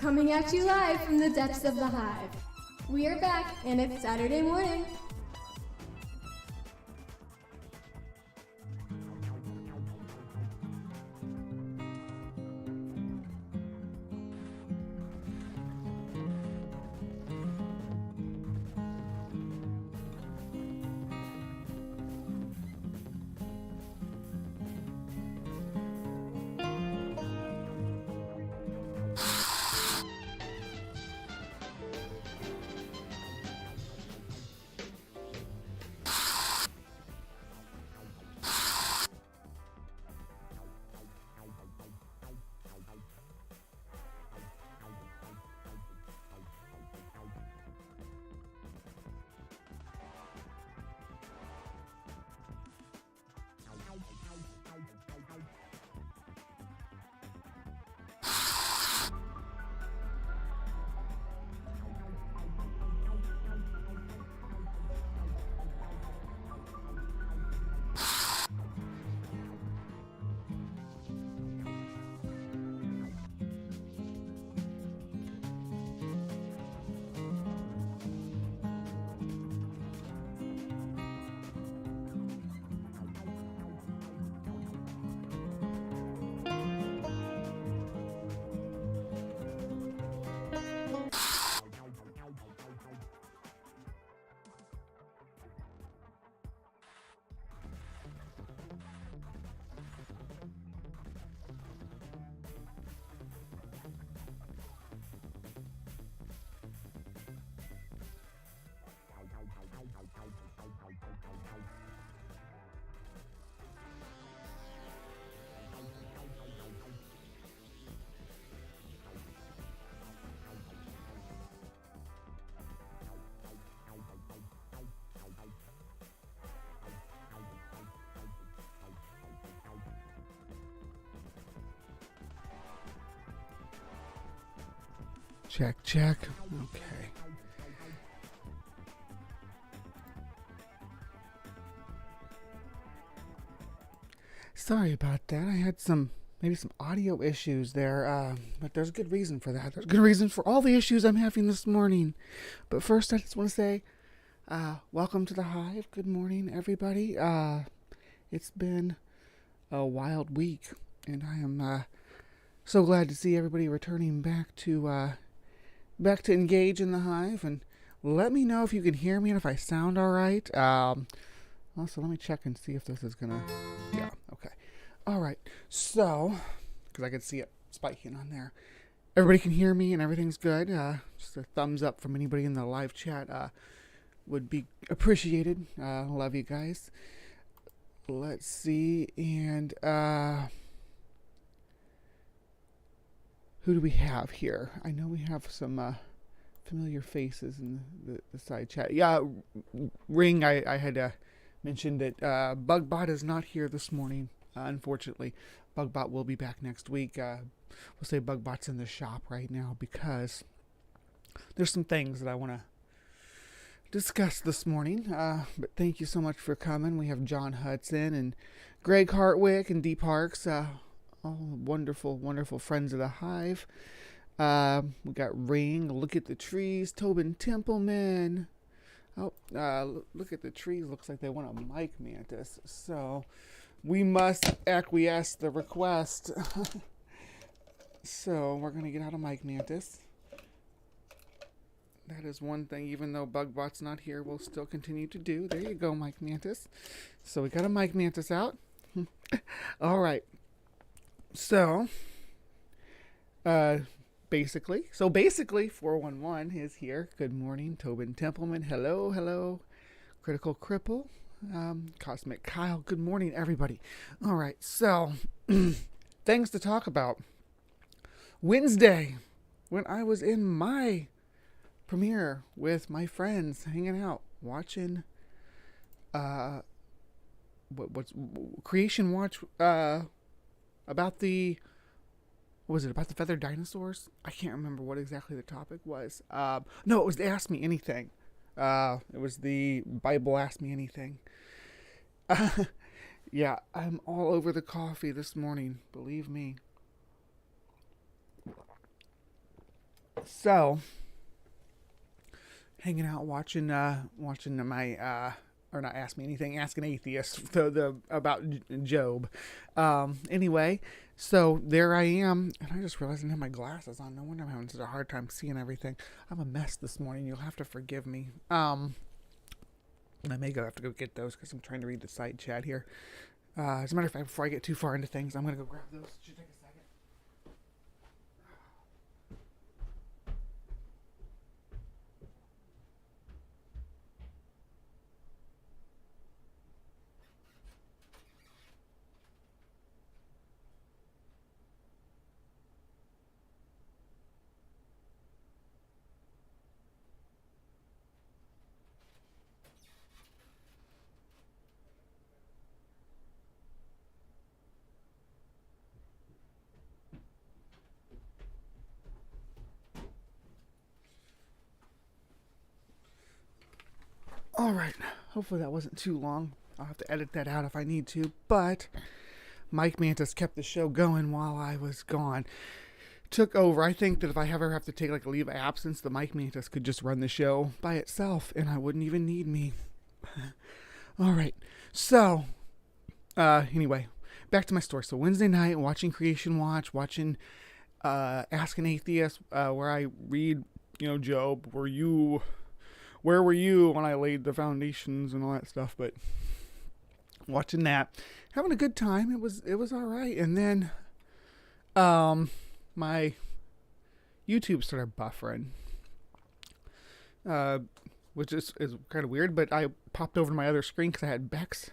Coming at you live from the depths of the Hive. We are back, and it's Saturday morning. Check, check. Okay. Sorry about that. I had maybe some audio issues there, but there's a good reason for that. There's a good reason for all the issues I'm having this morning. But first, I just want to say, welcome to the Hive. Good morning, everybody. It's been a wild week, and I am so glad to see everybody returning back to engage in the Hive. And let me know if you can hear me and if I sound all right. Also, let me check and see if this is gonna. Yeah. Okay. All right. So, because I can see it spiking on there, everybody can hear me and everything's good. Just a thumbs up from anybody in the live chat would be appreciated. Love you guys. Let's see, and who do we have here? I know we have some familiar faces in the side chat. Yeah, Ring, I had mentioned that Bugbot is not here this morning, unfortunately. Bugbot will be back next week. We'll say Bugbot's in the shop right now because there's some things that I want to discuss this morning. But thank you so much for coming. We have John Hudson and Greg Hartwick and Dee Parks, all wonderful, wonderful friends of the Hive. We got Ring, Look at the Trees, Tobin Templeman. Oh, look at the trees. Looks like they want a mic mantis. So we must acquiesce the request. So we're going to get out a mic mantis. That is one thing, even though Bugbot's not here, we'll still continue to do. There you go, mic mantis. So we got a mic mantis out. All right. So, basically, 411 is here. Good morning, Tobin Templeman. Hello, hello. Critical Cripple. Cosmic Kyle. Good morning, everybody. All right, so, things to talk about. Wednesday, when I was in my premiere with my friends, hanging out, watching, what's Creation Watch, about the feathered dinosaurs? I can't remember what exactly the topic was. No, it was the Ask Me Anything. It was the Bible Ask Me Anything. Yeah, I'm all over the coffee this morning, believe me. So, hanging out, watching my or not Ask Me Anything, Ask an Atheist, about Job. Anyway, so there I am, and I just realized I didn't have my glasses on. No wonder I'm having such a hard time seeing everything. I'm a mess this morning. You'll have to forgive me. I may have to go get those because I'm trying to read the side chat here. As a matter of fact, before I get too far into things, I'm gonna go grab those. Should take a second. All right. Hopefully that wasn't too long. I'll have to edit that out if I need to. But Mike Mantis kept the show going while I was gone. Took over. I think that if I ever have to take like a leave of absence, the Mike Mantis could just run the show by itself, and I wouldn't even need me. All right. So, anyway, back to my story. So Wednesday night, watching Creation Watch, watching Ask an Atheist, where I read, Job, where were you when I laid the foundations and all that stuff? But watching that, having a good time. It was all right. And then my YouTube started buffering, which is kind of weird. But I popped over to my other screen because I had Beck's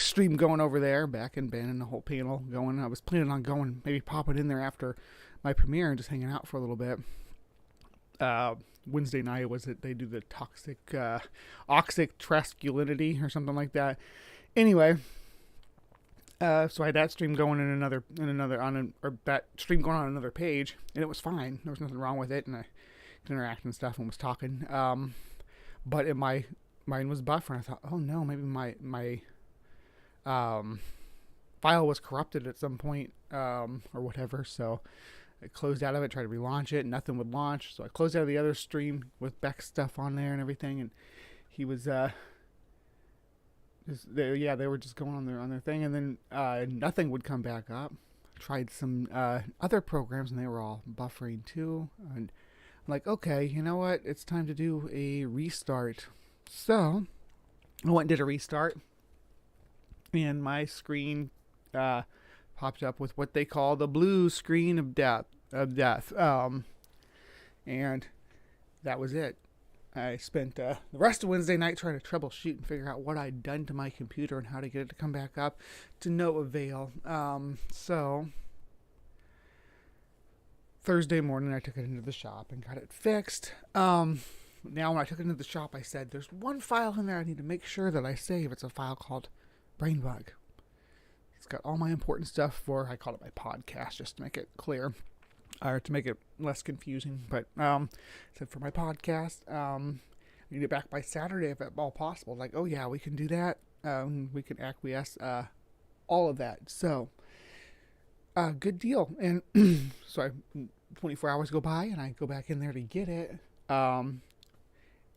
stream going over there, Beck and Ben and the whole panel going. I was planning on going, maybe popping in there after my premiere and just hanging out for a little bit. Wednesday night was it? They do the toxic, oxic masculinity or something like that. Anyway, so I had that stream going that stream going on another page, and it was fine. There was nothing wrong with it, and I could interact and stuff and was talking. But mine was buffering. I thought, oh no, maybe my file was corrupted at some point, or whatever. So I closed out of it, tried to relaunch it, nothing would launch. So I closed out of the other stream with Beck's stuff on there and everything, and he was they were just going on their thing, and then nothing would come back up. Tried some other programs, and they were all buffering too. And I'm like, okay, you know what? It's time to do a restart. So I went and did a restart, and my screen popped up with what they call the blue screen of death. And that was it. I spent the rest of Wednesday night trying to troubleshoot and figure out what I'd done to my computer and how to get it to come back up, to no avail. So Thursday morning I took it into the shop and got it fixed. Now when I took it into the shop, I said, there's one file in there I need to make sure that I save. It's a file called Brainbug. It's got all my important stuff I call it my podcast, just to make it clear, or to make it less confusing. But said for my podcast, I need it back by Saturday if at all possible. Like, oh yeah, we can do that. We can acquiesce all of that. So good deal. And so 24 hours go by, and I go back in there to get it. I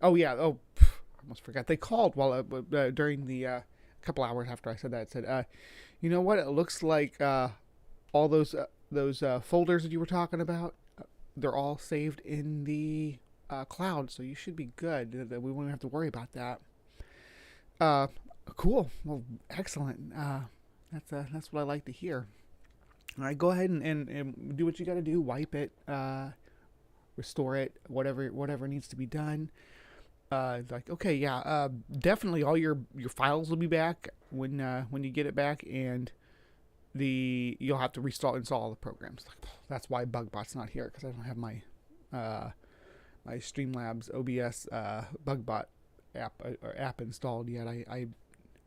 almost forgot. They called while during the couple hours after I said that. It said, you know what? It looks like all those folders that you were talking about, they're all saved in the cloud, so you should be good. We won't have to worry about that. Cool. Well, excellent. That's what I like to hear. All right, go ahead and do what you got to do. Wipe it, restore it, whatever needs to be done. Okay, yeah, definitely all your files will be back when you get it back, and you'll have to install all the programs. That's why BugBot's not here, because I don't have my my Streamlabs OBS BugBot app installed yet. I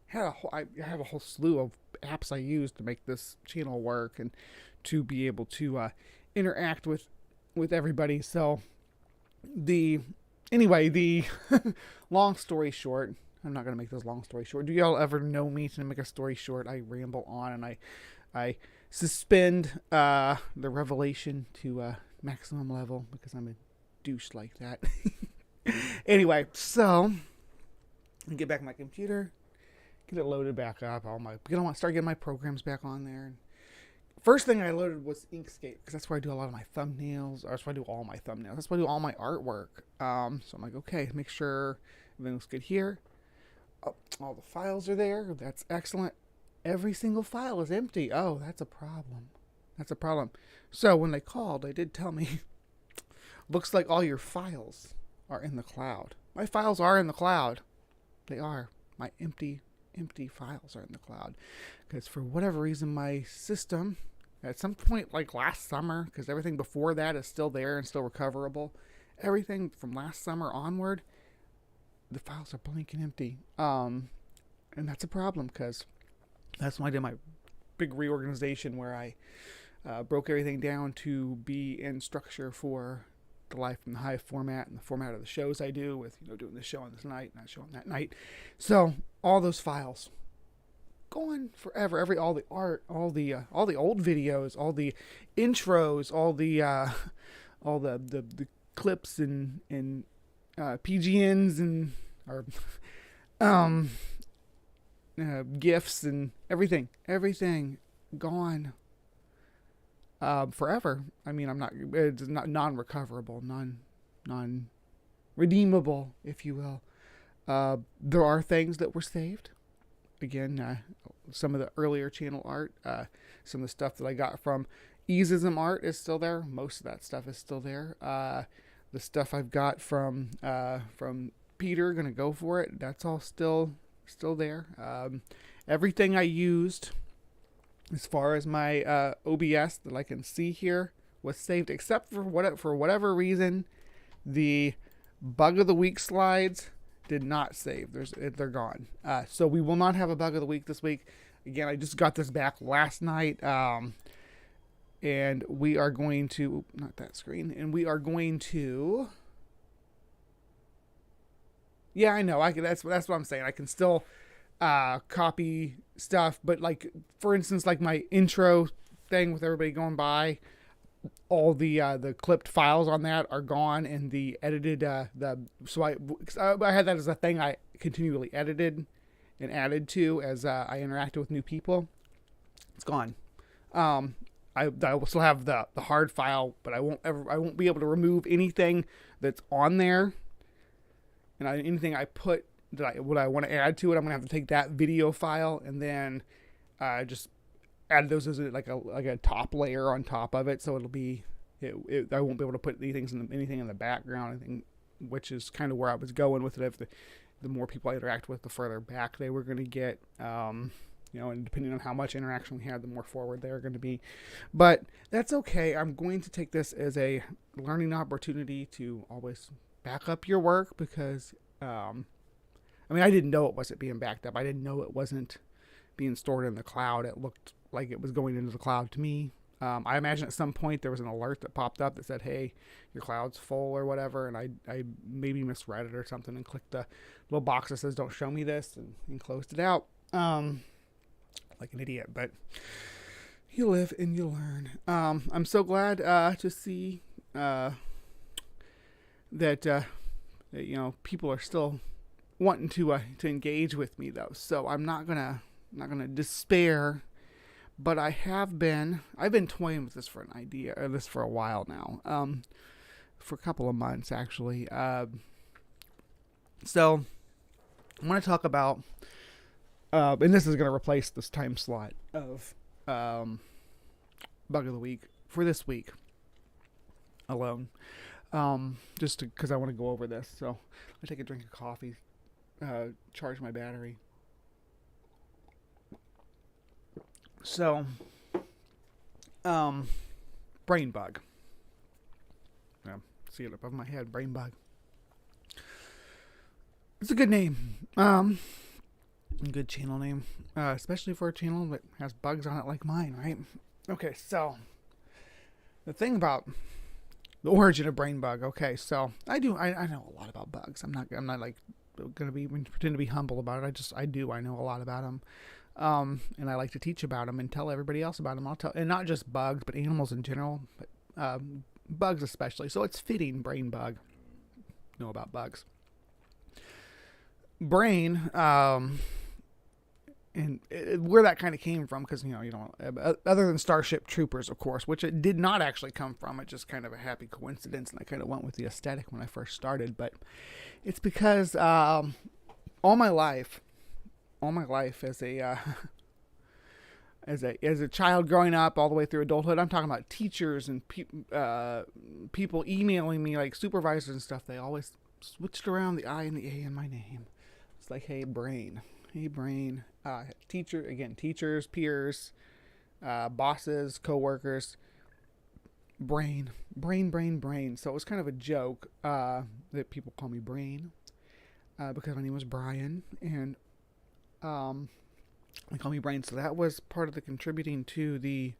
have a whole slew of apps I use to make this channel work and to be able to interact with everybody. So the long story short, I'm not going to make this long story short. Do y'all ever know me to make a story short? I ramble on, and I suspend the revelation to maximum level because I'm a douche like that. Anyway, so get back my computer, get it loaded back up. Start getting my programs back on there. First thing I loaded was Inkscape because that's where I do a lot of my thumbnails. Or that's where I do all my thumbnails. That's where I do all my artwork. So I'm like, okay, make sure everything looks good here. Oh, all the files are there. That's excellent. Every single file is empty. Oh, that's a problem. That's a problem. So when they called, they did tell me, looks like all your files are in the cloud. My files are in the cloud. They are. My empty files are in the cloud. Because for whatever reason, my system, at some point like last summer, because everything before that is still there and still recoverable, everything from last summer onward, the files are blank and empty. And that's a problem because that's when I did my big reorganization where I broke everything down to be in structure for the Life from the Hive format and the format of the shows I do with, doing this show on this night and that show on that night. So all those files gone forever. All the art, all the old videos, all the intros, all the clips and PGNs and GIFs and everything gone. Forever. I mean, it's not non-recoverable, non-redeemable, if you will. There are things that were saved. Again, some of the earlier channel art, some of the stuff that I got from Easism Art is still there. Most of that stuff is still there. The stuff I've got from Peter, gonna go for it. That's all still there. Everything I used as far as my OBS that I can see here was saved, except for whatever reason, the bug of the week slides did not save. They're gone. So we will not have a bug of the week this week. Again, I just got this back last night, and we are going to not that screen, and we are going to. Yeah, I know. That's what I'm saying. I can still copy stuff, but like for instance, like my intro thing with everybody going by, all the clipped files on that are gone, and the edited I had that as a thing I continually edited and added to as I interacted with new people. It's gone. I will still have the hard file, but I won't be able to remove anything that's on there, and anything I put what I want to add to it, I'm gonna have to take that video file and then just add those as like a top layer on top of it, so it'll be I won't be able to put anything in the background, which is kind of where I was going with it. If the more people I interact with, the further back they were going to get, and depending on how much interaction we had, the more forward they're going to be. But that's okay. I'm going to take this as a learning opportunity to always back up your work because I didn't know it wasn't being backed up. I didn't know it wasn't being stored in the cloud. It looked like it was going into the cloud to me. I imagine at some point there was an alert that popped up that said, hey, your cloud's full or whatever, and I maybe misread it or something and clicked the little box that says don't show me this and closed it out like an idiot. But you live and you learn. I'm so glad to see that people are still wanting to engage with me though, so I'm not gonna despair. But I've been toying with this for a while now, for a couple of months actually. So I want to talk about, and this is going to replace this time slot of bug of the week for this week alone, just because I want to go over this. So I take a drink of coffee, charge my battery. So, brain bug. Yeah, see it above my head, brain bug. It's a good name. Good channel name, especially for a channel that has bugs on it like mine, right? Okay, so the thing about the origin of brain bug. Okay, so I know a lot about bugs. I'm not like gonna pretend to be humble about it. I know a lot about them. And I like to teach about them and tell everybody else about them. And not just bugs, but animals in general. But bugs especially. So it's fitting brain bug. Know about bugs. Brain, and where that kind of came from, because other than Starship Troopers, of course, which it did not actually come from. It just kind of a happy coincidence, and I kind of went with the aesthetic when I first started. But it's because all my life as a as a child growing up all the way through adulthood, I'm talking about teachers and people emailing me, like supervisors and stuff. They always switched around the I and the A in my name. It's like, hey brain, teachers, peers, bosses, coworkers, brain. So it was kind of a joke that people call me Brain because my name was Brian, and they call me Brain. So that was part of the contributing to the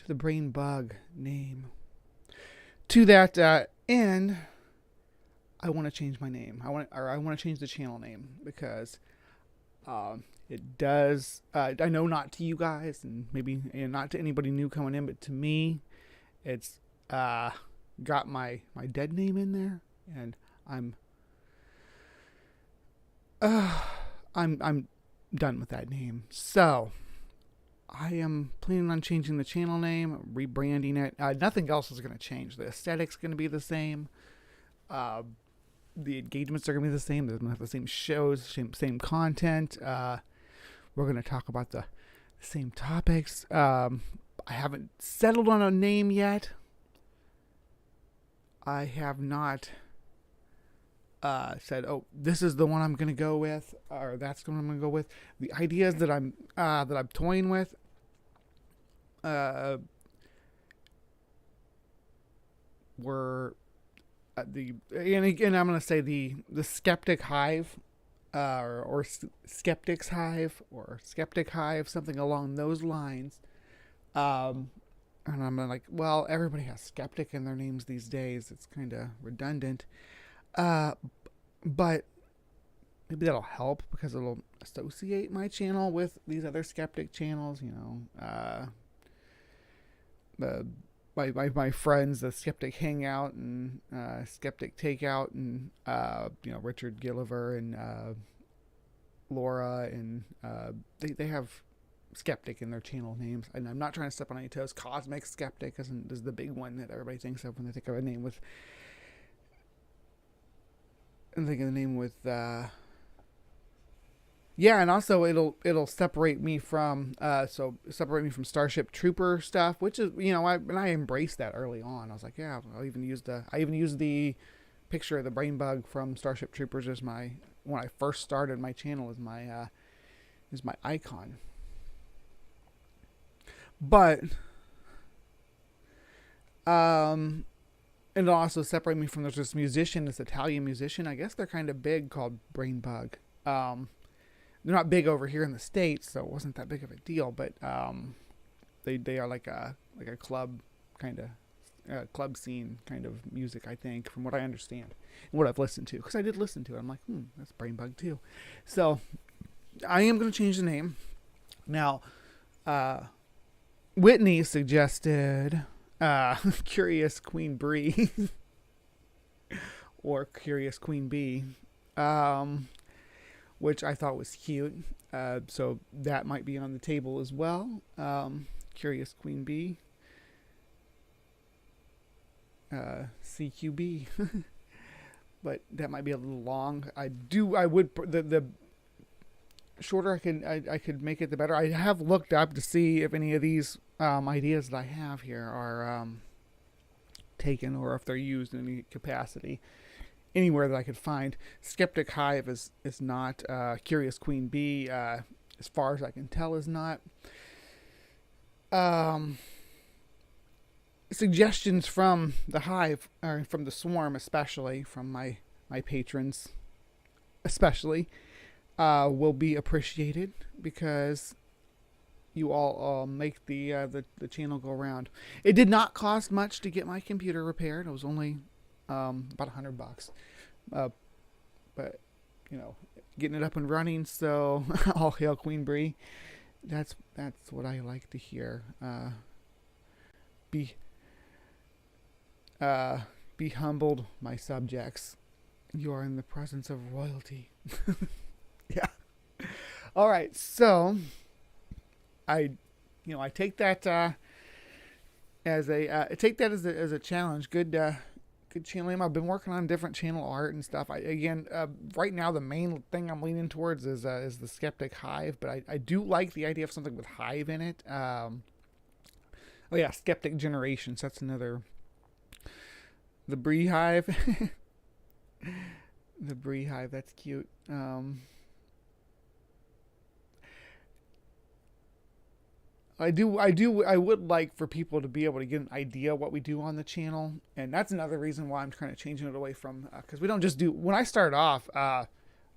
brain bug name. To that end, I want to change my name. I want to change the channel name because it does. I know not to you guys, and maybe not to anybody new coming in, but to me, it's got my dead name in there, and I'm done with that name. So I am planning on changing the channel name, rebranding it. Nothing else is going to change. The aesthetic's going to be the same. The engagements are going to be the same. They're going to have the same shows, same content. We're going to talk about the same topics. I haven't settled on a name yet. I have not said, oh, this is the one I'm going to go with, or that's the one I'm going to go with. The ideas that I'm toying with were and I'm going to say the Skeptic Hive, or Skeptic's Hive, or Skeptic Hive, something along those lines. And I'm like, well, everybody has skeptic in their names these days. It's kind of redundant. But maybe that'll help because it'll associate my channel with these other skeptic channels, my friends, the Skeptic Hangout and Skeptic Takeout, and Richard Gilliver and Laura, and they have skeptic in their channel names, and I'm not trying to step on any toes. Cosmic Skeptic is the big one that everybody thinks of when they think of a name with. I'm thinking of the name with. And also it'll separate me from Starship Trooper stuff, which is I embraced that early on. I was like, yeah, I even used the picture of the brain bug from Starship Troopers as when I first started my channel as my icon. But it'll also separate me from this musician, this Italian musician. I guess they're kind of big, called Brain Bug. They're not big over here in the States, so it wasn't that big of a deal. But they are like a club kind of club scene kind of music, I think, from what I understand and what I've listened to, because I did listen to it. I'm like, that's Brain Bug too. So I am going to change the name now. Whitney suggested Curious Queen Bree or Curious Queen Bee, which I thought was cute. So that might be on the table as well. Curious Queen Bee, CQB, but that might be a little long. The shorter I could make it, the better. I have looked up to see if any of these ideas that I have here are taken, or if they're used in any capacity anywhere that I could find. Skeptic Hive is not. Curious Queen Bee, as far as I can tell, is not. Suggestions from the Hive, or from the Swarm, especially from my patrons, especially, will be appreciated, because you all make the channel go around. It did not cost much to get my computer repaired. It was only about $100, but getting it up and running. So all hail Queen Bree. That's what I like to hear. Be humbled, my subjects. You are in the presence of royalty. Yeah. All right. So I take that as a challenge. Good channeling. I've been working on different channel art and stuff. Right now the main thing I'm leaning towards is the Skeptic Hive, but I do like the idea of something with Hive in it. Skeptic Generations. That's another. The Brie Hive. The Brie Hive. That's cute. I would like for people to be able to get an idea of what we do on the channel. And that's another reason why I'm kind of changing it away from, because we don't just do, when I started off, I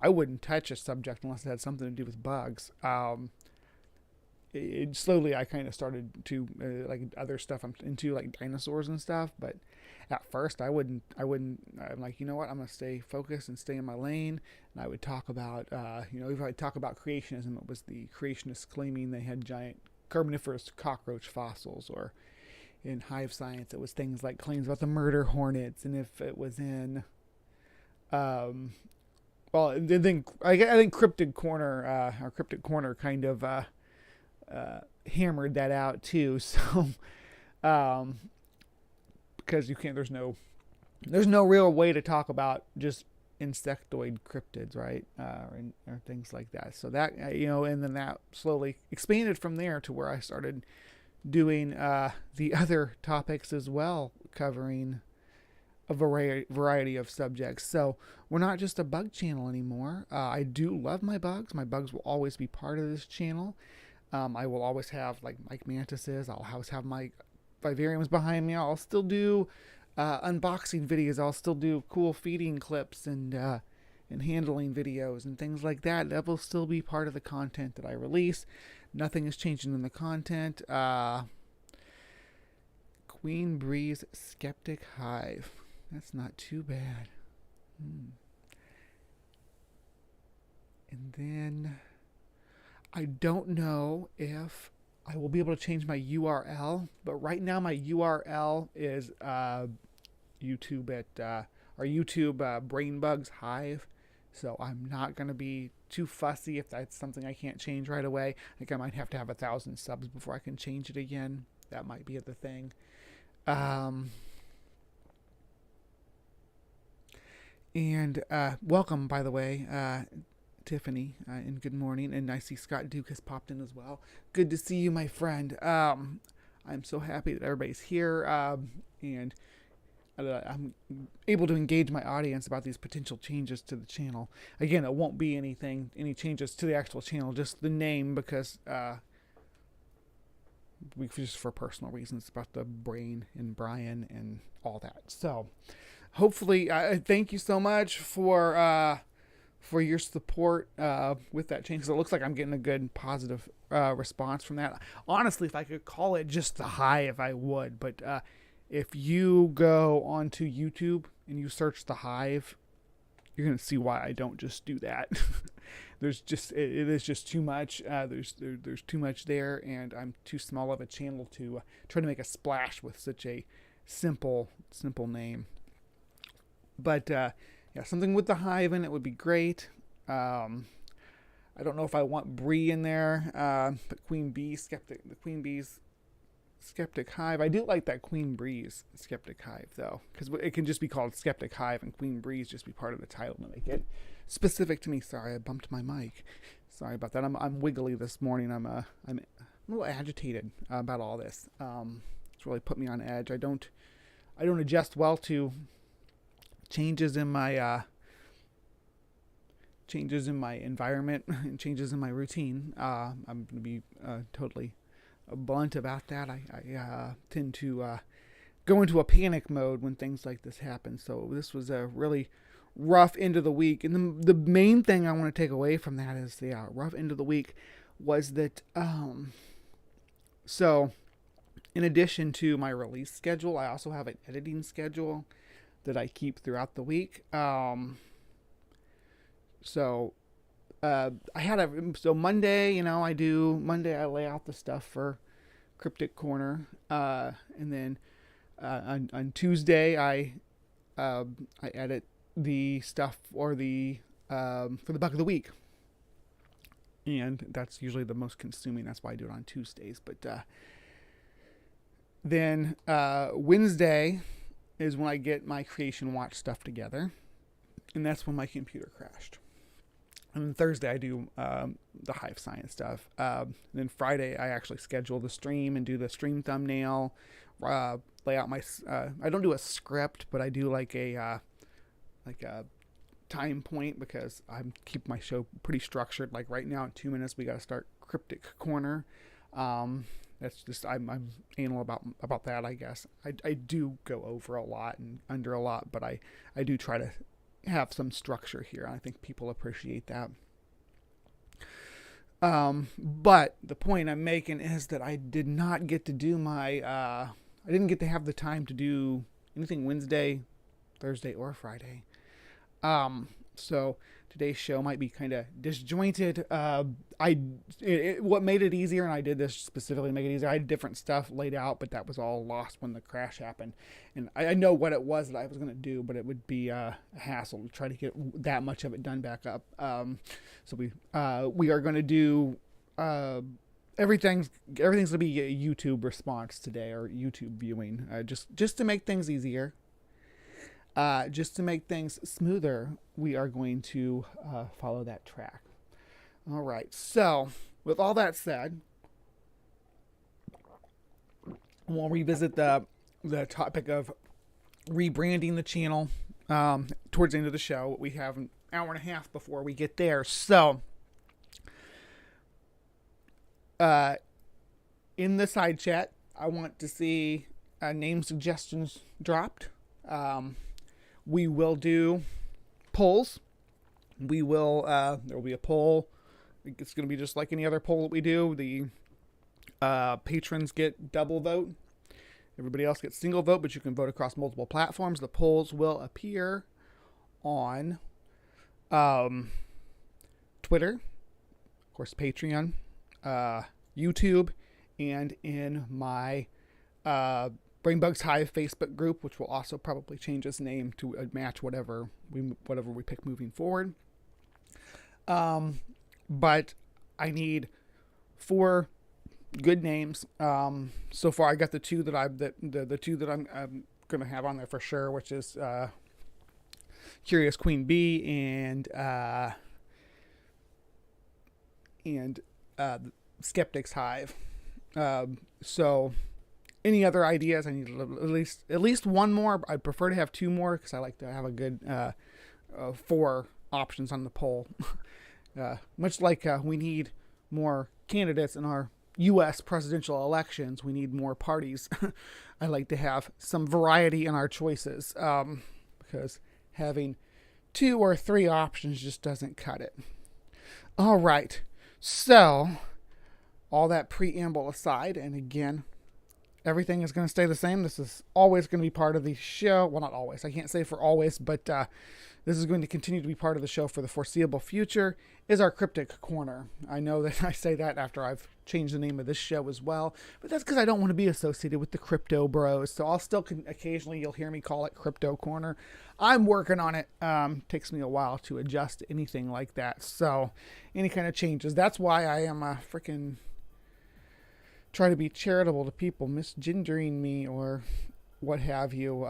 wouldn't touch a subject unless it had something to do with bugs. Slowly I kind of started to, like other stuff I'm into, like dinosaurs and stuff. But at first I'm like, you know what, I'm going to stay focused and stay in my lane. And I would talk about, if I talk about creationism, it was the creationists claiming they had giant Carboniferous cockroach fossils, or in Hive Science it was things like claims about the murder hornets. And if it was in then I think CryptoCorner kind of hammered that out too. So because there's no real way to talk about just insectoid cryptids, right? Or things like that. So that, and then that slowly expanded from there to where I started doing the other topics as well, covering a variety of subjects. So we're not just a bug channel anymore. I do love my bugs. My bugs will always be part of this channel. I will always have like Mike Mantises. I'll always have my vivariums behind me. I'll still do unboxing videos. I'll still do cool feeding clips and handling videos and things like that. That will still be part of the content that I release. Nothing is changing in the content. Queen Bree's Skeptic Hive. That's not too bad. And then I don't know if I will be able to change my URL, but right now my URL is YouTube Brainbugs Hive. So I'm not going to be too fussy if that's something I can't change right away. I think I might have to have 1,000 subs before I can change it again. That might be the thing. And welcome, by the way, Tiffany, and good morning. And I see Scott Duke has popped in as well. Good to see you, my friend. I'm so happy that everybody's here, and I'm able to engage my audience about these potential changes to the channel. Again, it won't be any changes to the actual channel, just the name, because just for personal reasons about the brain and Brian and all that. So hopefully, thank you so much for your support with that change, because it looks like I'm getting a good positive response from that. Honestly, if I could call it just the Hive, I would. But if you go onto YouTube and you search the Hive, you're going to see why I don't just do that. It is just too much. There's too much there, and I'm too small of a channel to try to make a splash with such a simple name. But something with the Hive in it would be great. I don't know if I want Bree in there, but the Queen Bee's Skeptic Hive. I do like that Queen Bree's Skeptic Hive, though, because it can just be called Skeptic Hive, and Queen Bree's just be part of the title to make it specific to me. Sorry, I bumped my mic. Sorry about that. I'm wiggly this morning. I'm a little agitated about all this. It's really put me on edge. I don't adjust well to changes in my environment and changes in my routine. I'm going to be totally blunt about that. I tend to go into a panic mode when things like this happen. So this was a really rough end of the week. And the main thing I want to take away from that is the rough end of the week was that, so in addition to my release schedule, I also have an editing schedule that I keep throughout the week. So Monday, I lay out the stuff for CryptoCorner, and then On Tuesday, I edit the stuff for the bug of the week, and that's usually the most consuming. That's why I do it on Tuesdays. But then Wednesday is when I get my Creation Watch stuff together, and that's when my computer crashed. And then Thursday I do the Hive Science stuff. Then Friday I actually schedule the stream and do the stream thumbnail, lay out my. I don't do a script, but I do like a time point, because I keep my show pretty structured. Like right now in 2 minutes we got to start CryptoCorner. That's just I'm anal about that, I guess. I do go over a lot and under a lot, but I do try to have some structure here. I think people appreciate that. But the point I'm making is that I did not get to do my I didn't get to have the time to do anything Wednesday, Thursday, or Friday. So today's show might be kind of disjointed. What made it easier, and I did this specifically to make it easier, I had different stuff laid out, but that was all lost when the crash happened. And I know what it was that I was going to do, but it would be a hassle to try to get that much of it done back up. So we are going to do everything's going to be a YouTube response today, or YouTube viewing, just to make things easier. Just to make things smoother, we are going to follow that track. All right. So, with all that said, we'll revisit the topic of rebranding the channel towards the end of the show. We have an hour and a half before we get there. So, in the side chat, I want to see name suggestions dropped. We will do polls. We will, there will be a poll. It's going to be just like any other poll that we do. The patrons get double vote. Everybody else gets single vote, but you can vote across multiple platforms. The polls will appear on Twitter, of course, Patreon, YouTube, and in my Brainbugs Hive Facebook group, which will also probably change its name to match whatever we pick moving forward. But I need 4 good names. So far, I got the two that I'm going to have on there for sure, which is Curious Queen Bee and Skeptics Hive. So. Any other ideas? I need at least one more. I'd prefer to have 2 more, because I like to have a good 4 options on the poll. Much like we need more candidates in our U.S. presidential elections, we need more parties. I like to have some variety in our choices, because having 2 or 3 options just doesn't cut it. All right. So, all that preamble aside, and again, everything is going to stay the same. This is always going to be part of the show. Well, not always. I can't say for always, but this is going to continue to be part of the show for the foreseeable future, is our CryptoCorner. I know that I say that after I've changed the name of this show as well, but that's because I don't want to be associated with the crypto bros. So I'll still, occasionally you'll hear me call it CryptoCorner. I'm working on it. Takes me a while to adjust to anything like that. So any kind of changes. That's why I am a freaking... try to be charitable to people misgendering me or what have you,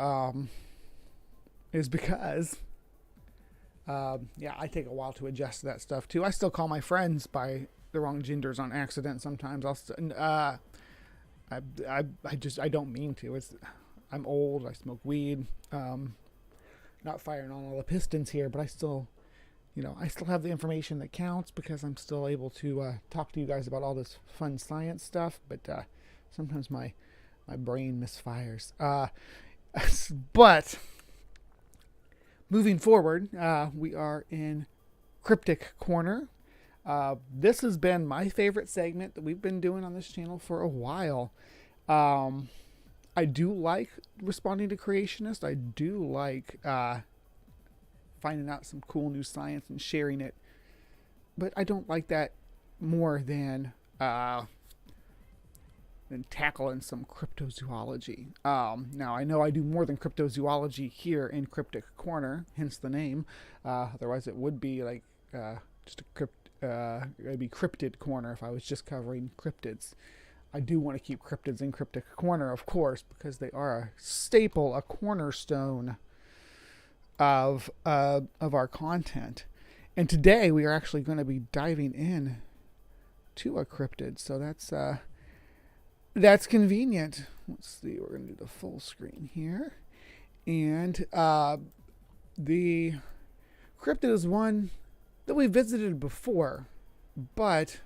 is because I take a while to adjust to that stuff too. I still call my friends by the wrong genders on accident sometimes. I don't mean to. I'm old, I smoke weed, not firing on all the pistons here, but I still have the information that counts, because I'm still able to talk to you guys about all this fun science stuff, but sometimes my brain misfires. But moving forward, we are in CryptoCorner. This has been my favorite segment that we've been doing on this channel for a while. I do like responding to Creationist. I do like finding out some cool new science and sharing it, but I don't like that more than and tackle in some cryptozoology. Now, I know I do more than cryptozoology here in Cryptic Corner, hence the name. Otherwise, it would be like just it'd be Cryptid Corner if I was just covering cryptids. I do want to keep cryptids in Cryptic Corner, of course, because they are a staple, a cornerstone of our content. And today we are actually going to be diving in to a cryptid, so that's convenient. Let's see, we're going to do the full screen here. And the cryptid is one that we visited before, but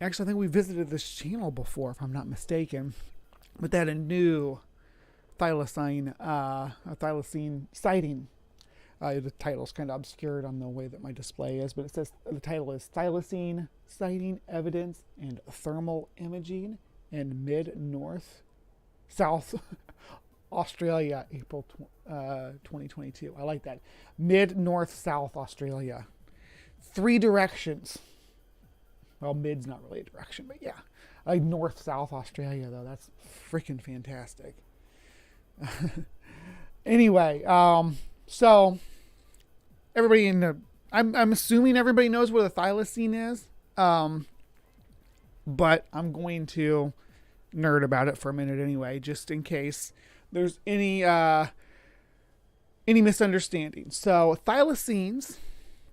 actually I think we visited this channel before, if I'm not mistaken, but they had a new thylacine sighting. The title's kind of obscured on the way that my display is, but it says the title is Thylacine Sighting Evidence and Thermal Imaging in Mid-North-South Australia, April 2022. I like that. Mid-North-South Australia. 3 directions. Well, mid's not really a direction, but yeah. I like North-South Australia, though. That's freaking fantastic. Anyway, so everybody I'm assuming everybody knows what a thylacine is, but I'm going to nerd about it for a minute anyway, just in case there's any misunderstanding. So thylacines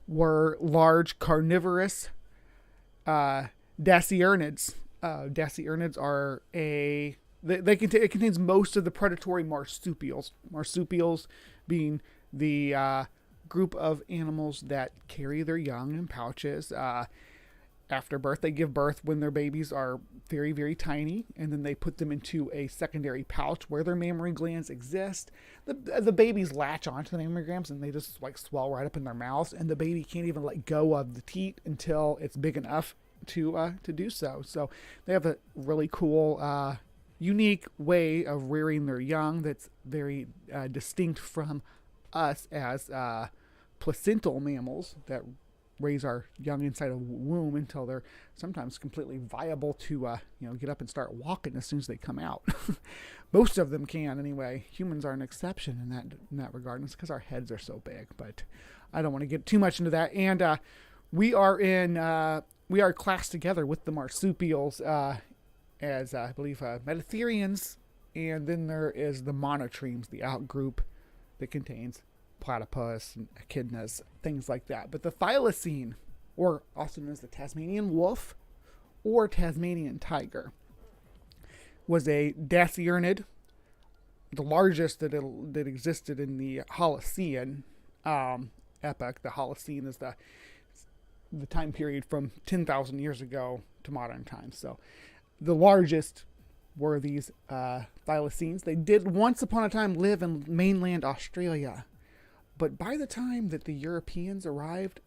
were large carnivorous dasyurnids. Dasyurnids are it contains most of the predatory marsupials. Marsupials being the group of animals that carry their young in pouches. After birth, they give birth when their babies are very, very tiny, and then they put them into a secondary pouch where their mammary glands exist. The babies latch onto the mammary glands, and they just like swell right up in their mouths, and the baby can't even let go of the teat until it's big enough to do so. So they have a really cool, unique way of rearing their young that's very distinct from us as placental mammals that raise our young inside a womb until they're sometimes completely viable to get up and start walking as soon as they come out. Most of them can anyway. Humans are an exception in that regard. It's because our heads are so big, but I don't want to get too much into that. And we are classed together with the marsupials as I believe metatherians, and then there is the monotremes, the outgroup that contains platypus and echidnas, things like that. But the thylacine, or also known as the Tasmanian wolf or Tasmanian tiger, was a dasyurnid, the largest that existed in the Holocene epoch. The Holocene is the time period from 10,000 years ago to modern times. So the largest were these thylacines. They did once upon a time live in mainland Australia. But by the time that the Europeans arrived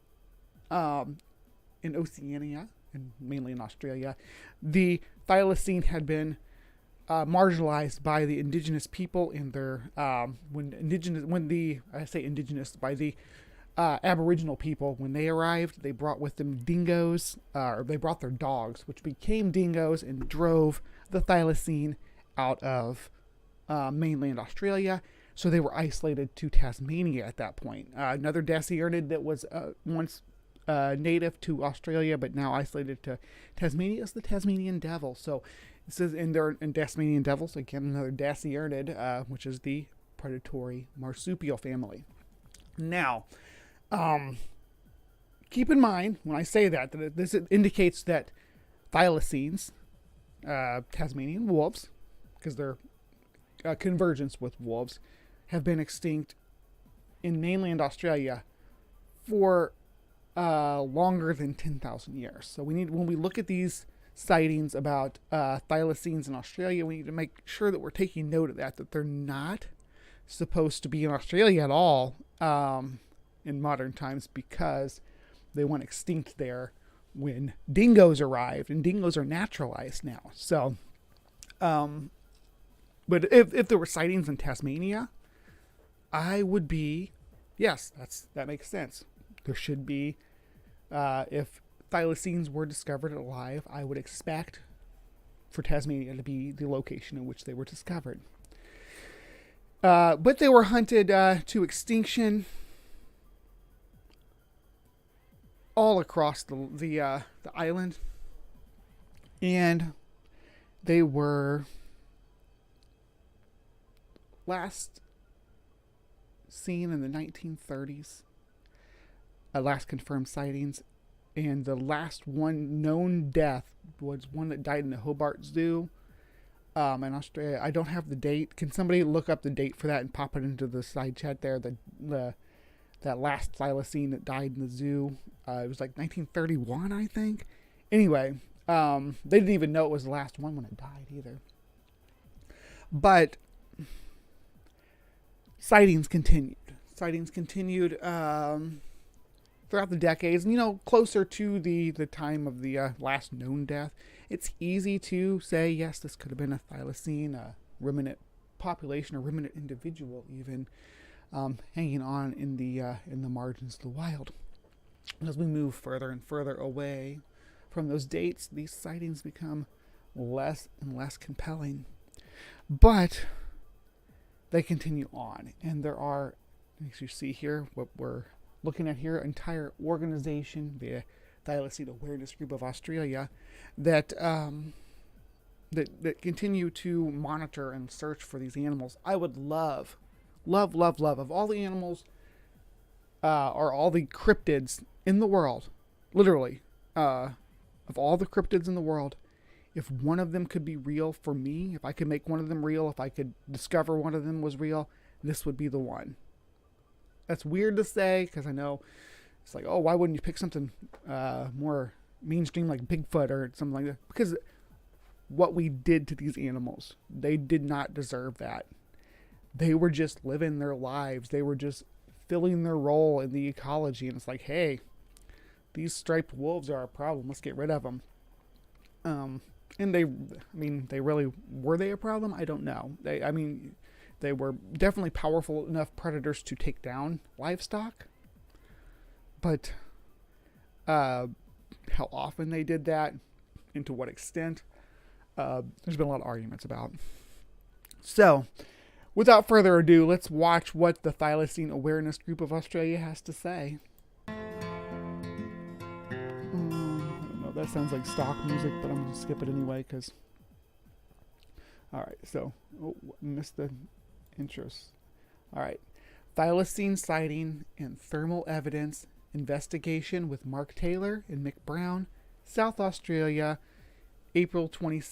in Oceania, and mainly in Australia, the thylacine had been marginalized by the indigenous people in their Aboriginal people. When they arrived, they brought with them dingoes, or they brought their dogs, which became dingoes, and drove the thylacine out of mainland Australia. So they were isolated to Tasmania at that point. Another dasyurnid that was once native to Australia but now isolated to Tasmania is the Tasmanian devil. So it says in Tasmanian devils, again, another dasyurnid, which is the predatory marsupial family. Now, keep in mind when I say that this indicates that thylacines, Tasmanian wolves, because they're convergence with wolves, have been extinct in mainland Australia for longer than 10,000 years. So when we look at these sightings about thylacines in Australia, we need to make sure that we're taking note of that they're not supposed to be in Australia at all in modern times, because they went extinct there when dingoes arrived, and dingoes are naturalized now. So, but if there were sightings in Tasmania, I would be, yes, that makes sense. There should be, if thylacines were discovered alive, I would expect for Tasmania to be the location in which they were discovered. But they were hunted to extinction all across the island, and they were last seen in the 1930s. Last confirmed sightings, and the last one known death was one that died in the Hobart Zoo in Australia. I don't have the date. Can somebody look up the date for that and pop it into the side chat there? That last thylacine that died in the zoo. It was like 1931, I think. Anyway, they didn't even know it was the last one when it died either. But sightings continued. Throughout the decades, and closer to the time of the last known death, it's easy to say, yes, this could have been a thylacine, a ruminant population, a ruminant individual even, hanging on in the margins of the wild. As we move further and further away from those dates, these sightings become less and less compelling. But they continue on, and there are, as you see here, what we're looking at here, entire organization, the Thylacine Awareness Group of Australia, that continue to monitor and search for these animals. I would love of all the animals, or all the cryptids in the world, literally, of all the cryptids in the world, if one of them could be real for me, if I could make one of them real, if I could discover one of them was real, this would be the one. That's weird to say, because I know it's like, oh, why wouldn't you pick something more mainstream like Bigfoot or something like that? Because what we did to these animals, they did not deserve that. They were just living their lives. They were just filling their role in the ecology. And it's like, hey, these striped wolves are a problem. Let's get rid of them. And they really, were they a problem? I don't know. They were definitely powerful enough predators to take down livestock. But how often they did that, and to what extent, there's been a lot of arguments about. So, without further ado, let's watch what the Thylacine Awareness Group of Australia has to say. I don't know, that sounds like stock music, but I'm going to skip it anyway, because... Alright, so, missed the intros. Alright. Thylacine sighting and thermal evidence investigation with Mark Taylor and Mick Brown, South Australia, April 20th,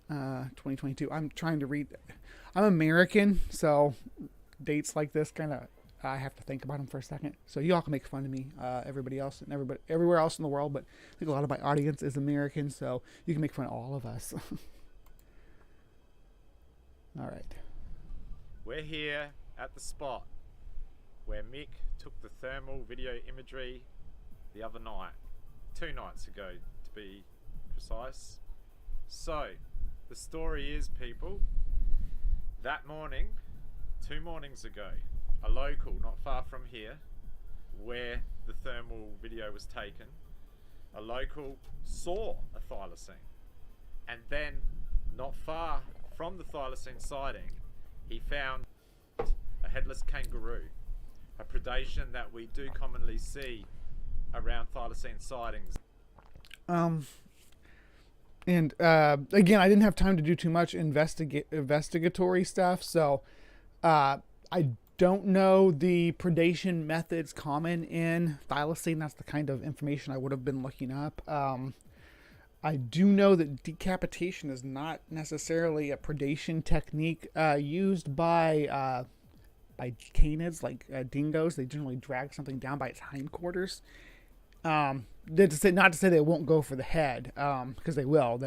2022. I'm trying to read. I'm American, so dates like this I have to think about them for a second. So you all can make fun of me, everybody else and everywhere else in the world, but I think a lot of my audience is American, so you can make fun of all of us. All right. We're here at the spot where Mick took the thermal video imagery the other night, 2 nights ago to be precise. So, the story is, people, that morning, 2 mornings ago, a local not far from here, where the thermal video was taken, a local saw a thylacine. And then, not far from the thylacine sighting, he found a headless kangaroo, a predation that we do commonly see around thylacine sightings. And again, I didn't have time to do too much investigatory stuff, so I don't know the predation methods common in thylacine. That's the kind of information I would have been looking up. I do know that decapitation is not necessarily a predation technique used by canids, like dingoes. They generally drag something down by its hindquarters. Not to say they won't go for the head, because they will.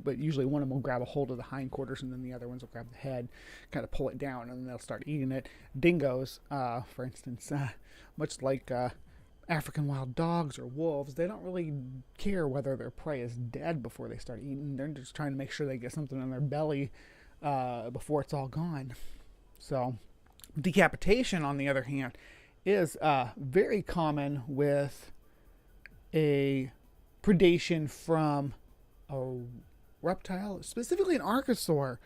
But usually one of them will grab a hold of the hindquarters, and then the other ones will grab the head, kind of pull it down, and then they'll start eating it. Dingoes, for instance, much like African wild dogs or wolves, they don't really care whether their prey is dead before they start eating. They're just trying to make sure they get something in their belly before it's all gone. So, decapitation, on the other hand, is very common with a predation from a reptile, specifically an archosaur,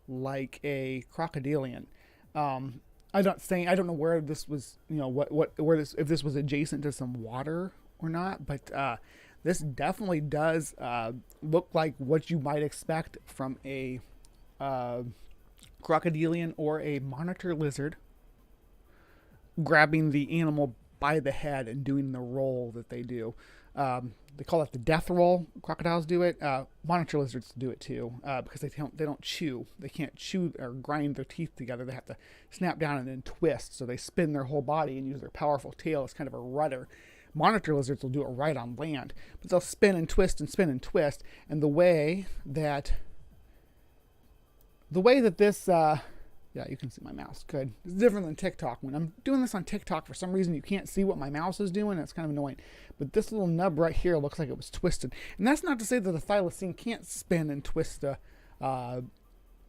like a crocodilian. I'm not saying, I don't know where this was, if this was adjacent to some water or not, but this definitely does look like what you might expect from a crocodilian or a monitor lizard grabbing the animal by the head and doing the roll that they do. They call it the death roll. Crocodiles do it. Monitor lizards do it too, because they don't chew. They can't chew or grind their teeth together. They have to snap down and then twist. So they spin their whole body and use their powerful tail as kind of a rudder. Monitor lizards will do it right on land, but they'll spin and twist and spin and twist. And the way that this, yeah, you can see my mouse. Good. It's different than TikTok. When I'm doing this on TikTok, for some reason you can't see what my mouse is doing. It's kind of annoying. But this little nub right here looks like it was twisted. And that's not to say that the thylacine can't spin and twist the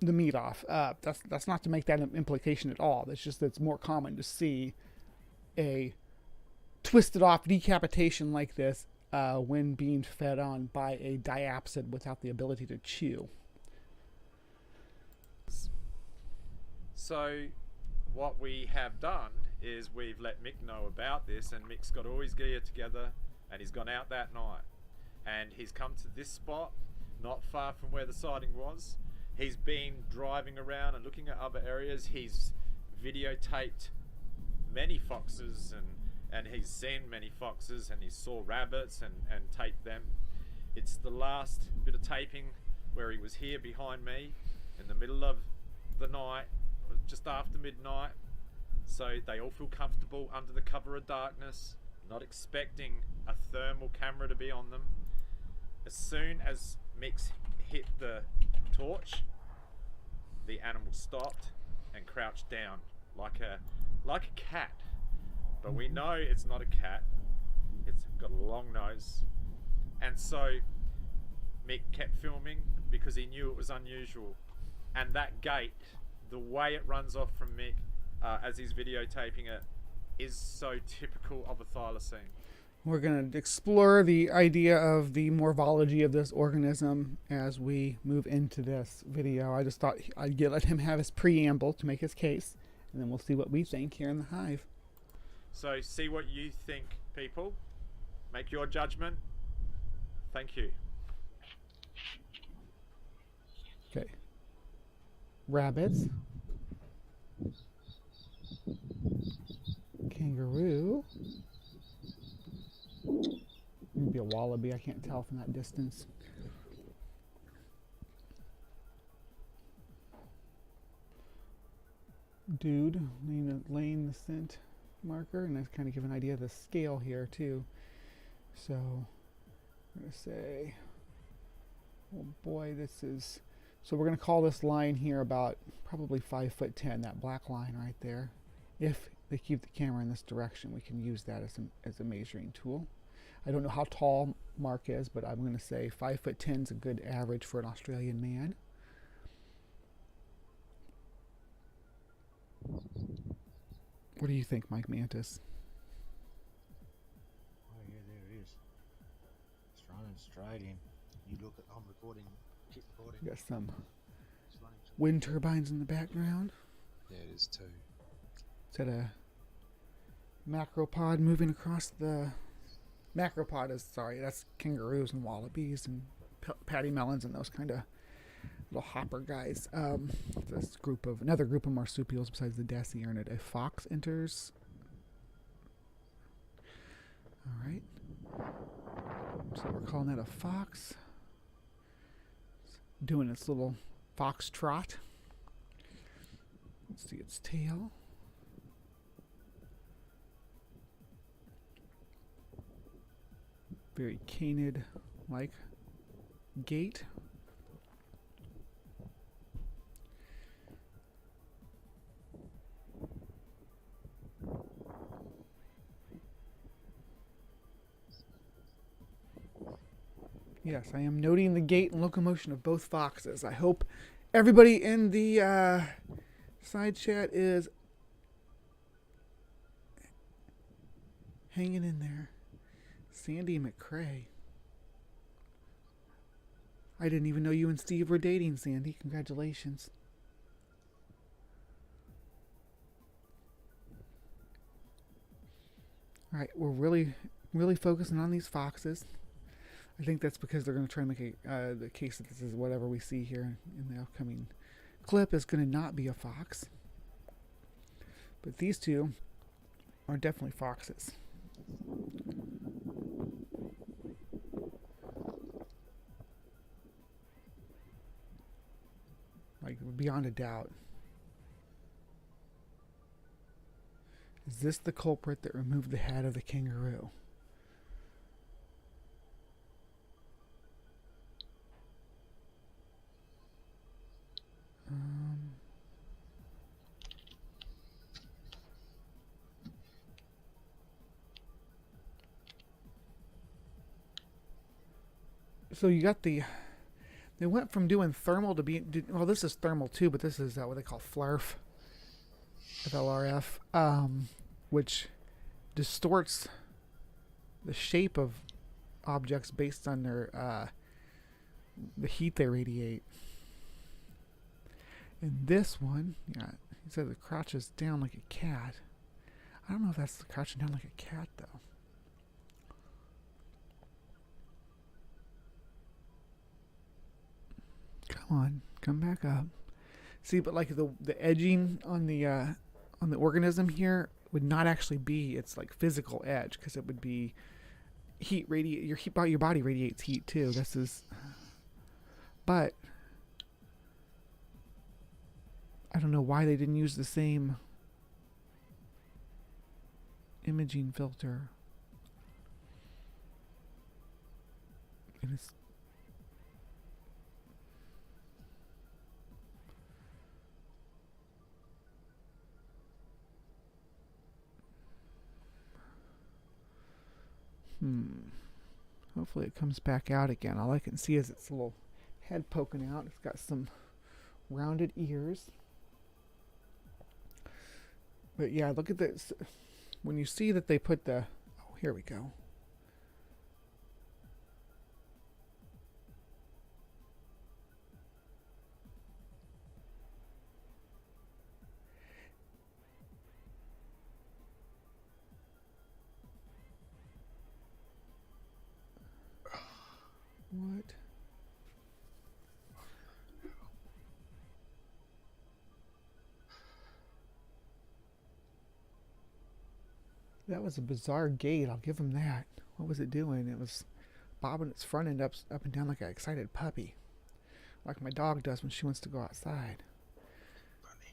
meat off. That's not to make that an implication at all. It's just that it's more common to see a twisted off decapitation like this when being fed on by a diapsid without the ability to chew. So what we have done is we've let Mick know about this, and Mick's got all his gear together and he's gone out that night and he's come to this spot not far from where the sighting was. He's been driving around and looking at other areas. He's videotaped many foxes and he's seen many foxes, and he saw rabbits and taped them. It's the last bit of taping where he was here behind me in the middle of the night, just after midnight, so they all feel comfortable under the cover of darkness, not expecting a thermal camera to be on them. As soon as Mix hit the torch, the animal stopped and crouched down like a cat, but we know it's not a cat. It's got a long nose, and so Mick kept filming because he knew it was unusual. And that gait, the way it runs off from Mick as he's videotaping it, is so typical of a thylacine. We're going to explore the idea of the morphology of this organism as we move into this video. I just thought I'd let him have his preamble to make his case, and then we'll see what we think here in the hive. So see what you think, people. Make your judgment. Thank you. Okay. Rabbits. Kangaroo. Maybe a wallaby, I can't tell from that distance. Dude laying the scent marker, and that's kind of give an idea of the scale here too. So I'm going to say, oh boy, this is, so we're going to call this line here about probably 5'10", that black line right there. If they keep the camera in this direction, we can use that as a measuring tool. I don't know how tall Mark is, but I'm going to say 5'10" is a good average for an Australian man. What do you think, Mike Mantis? Oh yeah, there it is. It's running straight in. You look at, I'm recording, keep recording. We got some It's running straight. wind turbines in the background. Yeah, it is too. Is that a macropod moving across the... Macropod is, sorry, that's kangaroos and wallabies and patty melons and those kind of little hopper guys. This group of, another group of marsupials besides the Dasyurnid. A fox enters. Alright. So we're calling that a fox. It's doing its little fox trot. Let's see its tail. Very canid-like gait. Yes, I am noting the gait and locomotion of both foxes. I hope everybody in the side chat is hanging in there. Sandy McCrae. I didn't even know you and Steve were dating, Sandy. Congratulations. Alright, we're really focusing on these foxes. I think that's because they're going to try to make the case that this is whatever we see here in the upcoming clip is going to not be a fox. But these two are definitely foxes. Like, beyond a doubt. Is this the culprit that removed the head of the kangaroo? So you got the... They went from doing thermal to being... Well, this is thermal too, but this is what they call FLARF. FLRF. Which distorts the shape of objects based on their the heat they radiate. And this one, yeah, he said it crouches down like a cat. I don't know if that's crouching down like a cat though. Come on, come back up. See, but like the edging on the organism here would not actually be its like physical edge, because it would be heat radiate. Your body radiates heat too. This is, but I don't know why they didn't use the same imaging filter. And it's hopefully it comes back out again. All I can see is its little head poking out. It's got some rounded ears. But yeah, look at this. When you see that they put the... Oh, here we go. What? That was a bizarre gait, I'll give him that. What was it doing? It was bobbing its front end up and down like an excited puppy. Like my dog does when she wants to go outside. Funny.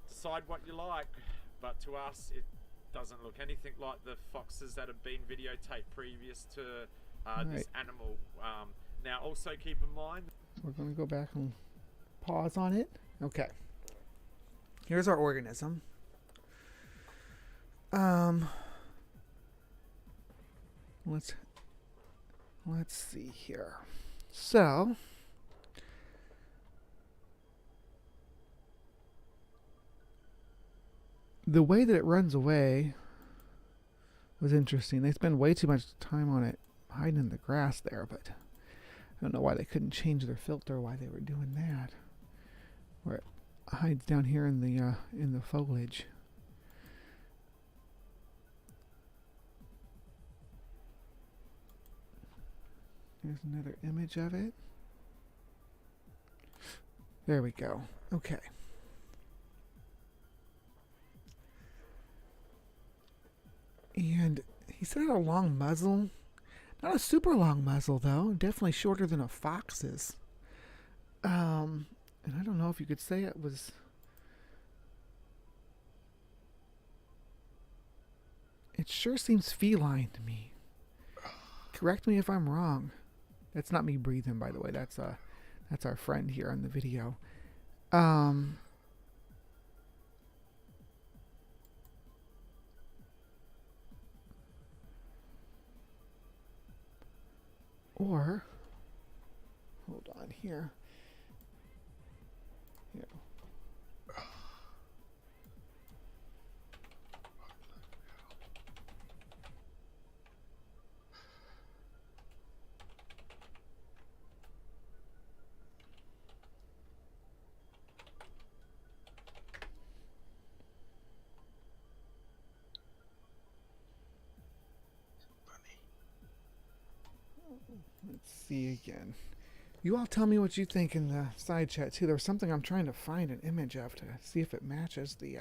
Decide what you like, but to us it doesn't look anything like the foxes that have been videotaped previous to this animal. Now also keep in mind, we're going to go back and pause on it. Okay. Here's our organism. Let's see here. So the way that it runs away was interesting. They spend way too much time on it hiding in the grass there, but I don't know why they couldn't change their filter, why they were doing that. Where it hides down here in the foliage. There's another image of it. There we go. Okay. And he said a long muzzle. Not a super long muzzle though. Definitely shorter than a fox's. And I don't know if you could say it was... It sure seems feline to me. Correct me if I'm wrong. That's not me breathing, by the way. That's our friend here on the video. Or, hold on here. Here. Let's see again. You all tell me what you think in the side chat too. There was something I'm trying to find an image of to see if it matches the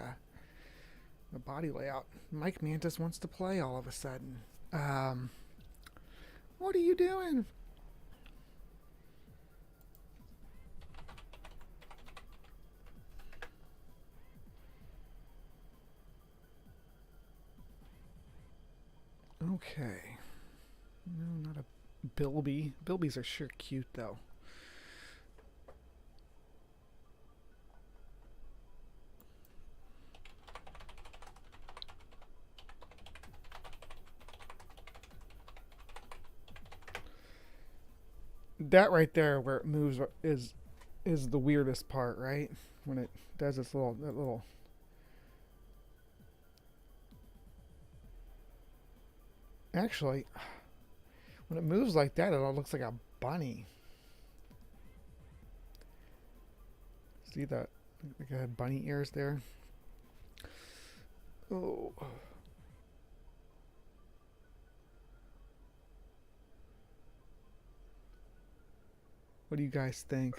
body layout. Mike Mantis wants to play all of a sudden. What are you doing? Okay. No, not a bilby. Bilbies are sure cute though. That right there where it moves is the weirdest part, right? When it does its little actually, when it moves like that, it all looks like a bunny. See that? Like it had bunny ears there. Oh. What do you guys think?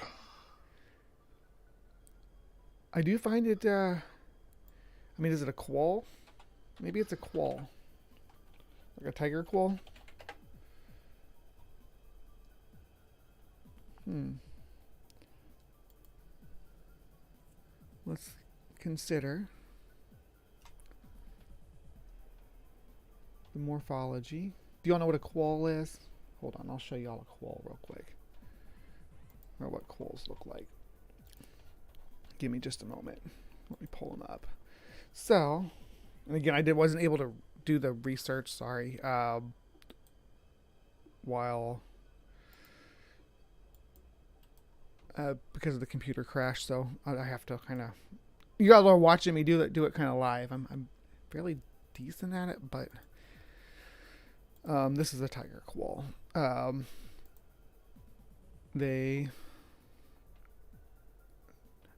I do find it, I mean, is it a quoll? Maybe it's a quoll. Like a tiger quoll? Let's consider the morphology. Do you all know what a quoll is? Hold on, I'll show you all a quoll real quick. Or what quolls look like. Give me just a moment. Let me pull them up. So, and again, I wasn't able to do the research, sorry, while because of the computer crash, so I have to kind of, you guys are watching me do it kind of live. I'm fairly decent at it, but this is a tiger quoll. They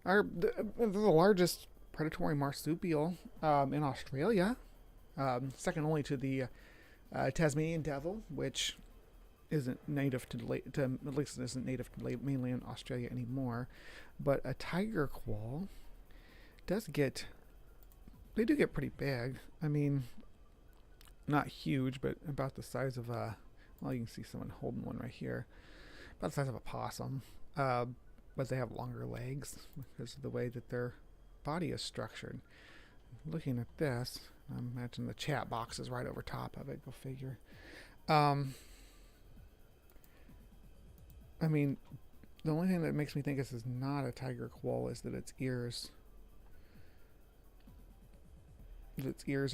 are the largest predatory marsupial in Australia, second only to the Tasmanian devil, which isn't native to at least isn't native to mainland Australia anymore. But a tiger quoll do get pretty big. I mean, not huge, but about the size of a, well, you can see someone holding one right here, about the size of a possum. But they have longer legs because of the way that their body is structured. Looking at this, I imagine the chat box is right over top of it. Go figure. I mean, the only thing that makes me think this is not a tiger quoll is that its ears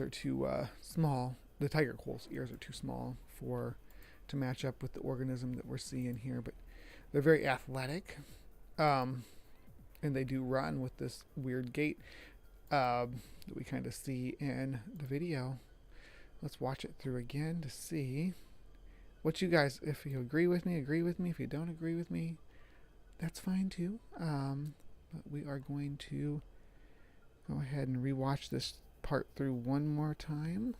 are too small. The tiger quoll's ears are too small to match up with the organism that we're seeing here. But they're very athletic. And they do run with this weird gait that we kind of see in the video. Let's watch it through again to see what you guys, if you agree with me, agree with me. If you don't agree with me, that's fine too. But we are going to go ahead and rewatch this part through one more time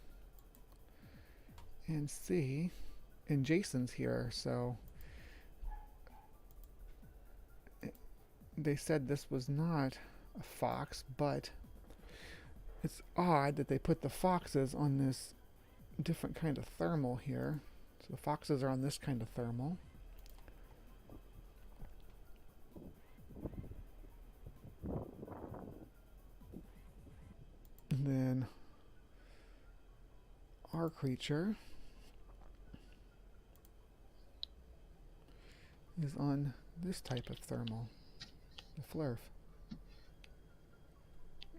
and see. And Jason's here, so they said this was not a fox, but it's odd that they put the foxes on this different kind of thermal here. So the foxes are on this kind of thermal. And then our creature is on this type of thermal. The flurf.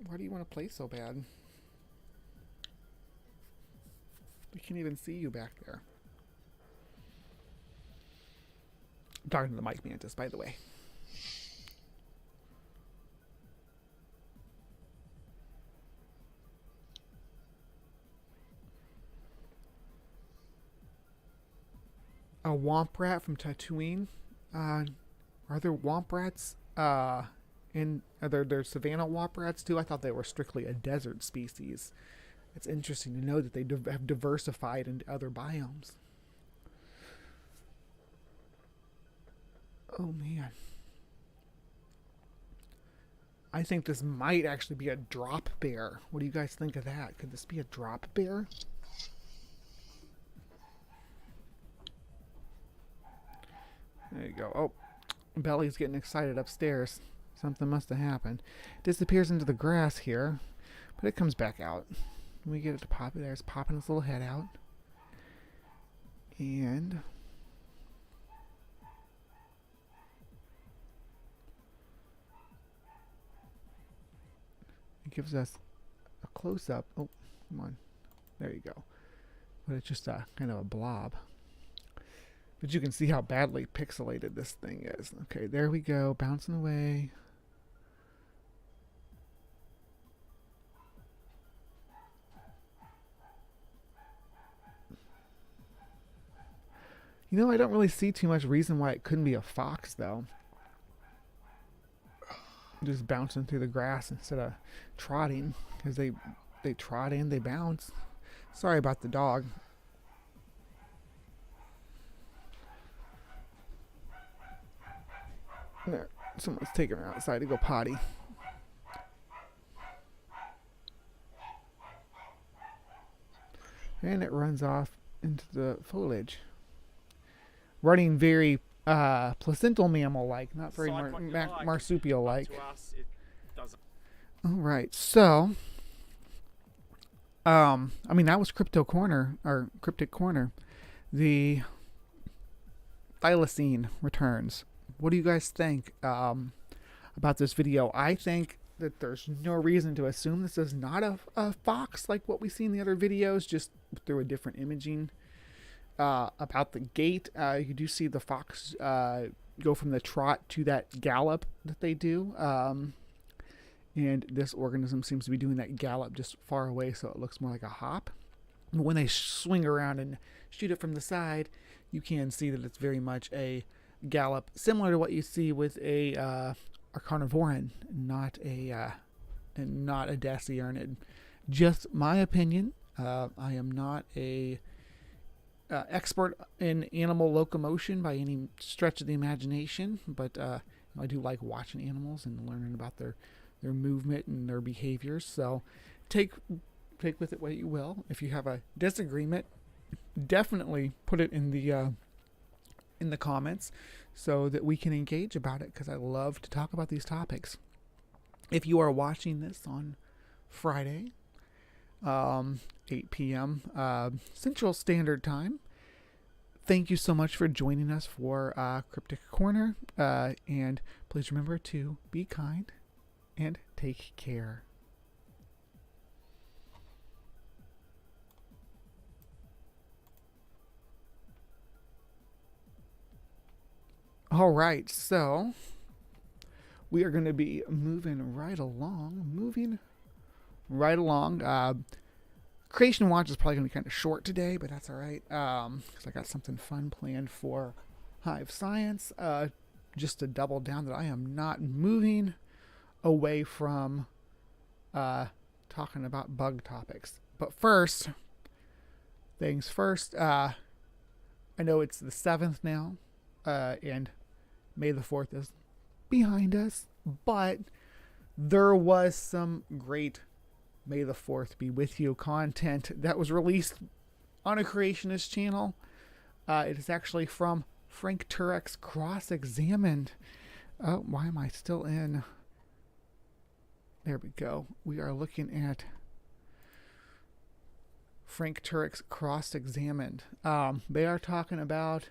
Why do you want to play so bad? We can't even see you back there. I'm talking to the Mike Mantis, by the way. A womp rat from Tatooine. Are there womp rats are there savannah womp rats too? I thought they were strictly a desert species. It's interesting to know that they have diversified into other biomes. Oh man. I think this might actually be a drop bear. What do you guys think of that? Could this be a drop bear? There you go. Oh, Belly's getting excited upstairs. Something must have happened. Disappears into the grass here, but it comes back out. We get it to pop. There's popping its little head out. And it gives us a close-up. Oh, come on. There you go. But it's just a kind of a blob. But you can see how badly pixelated this thing is. Okay, there we go. Bouncing away. You know, I don't really see too much reason why it couldn't be a fox, though. Just bouncing through the grass instead of trotting. Because they trot and they bounce. Sorry about the dog. There, someone's taking her outside to go potty. And it runs off into the foliage. Running very placental mammal-like, not very marsupial-like. All right, so I mean, that was CryptoCorner, or Cryptic Corner. The thylacine returns. What do you guys think about this video? I think that there's no reason to assume this is not a fox like what we see in the other videos, just through a different imaging. About the gait, you do see the fox go from the trot to that gallop that they do. And this organism seems to be doing that gallop just far away, so it looks more like a hop. But when they swing around and shoot it from the side, you can see that it's very much a gallop, similar to what you see with a carnivoran, not a dasyurnid. Just my opinion. I am not a expert in animal locomotion by any stretch of the imagination, but I do like watching animals and learning about their movement and their behaviors. So take with it what you will. If you have a disagreement, definitely put it in the comments so that we can engage about it, because I love to talk about these topics. If you are watching this on Friday, 8 p.m. Central Standard Time, thank you so much for joining us for Cryptic Corner, and please remember to be kind and take care. All right, so we are going to be moving right along. Creation Watch is probably going to be kind of short today, but that's all right, because I got something fun planned for Hive Science, just to double down that I am not moving away from talking about bug topics. But first, things first, I know it's the 7th now, and May the 4th is behind us, but there was some great May the 4th be with you content that was released on a Creationist channel. It is actually from Frank Turek's Cross-Examined. Why am I still in? There we go. We are looking at Frank Turek's Cross-Examined. They are talking about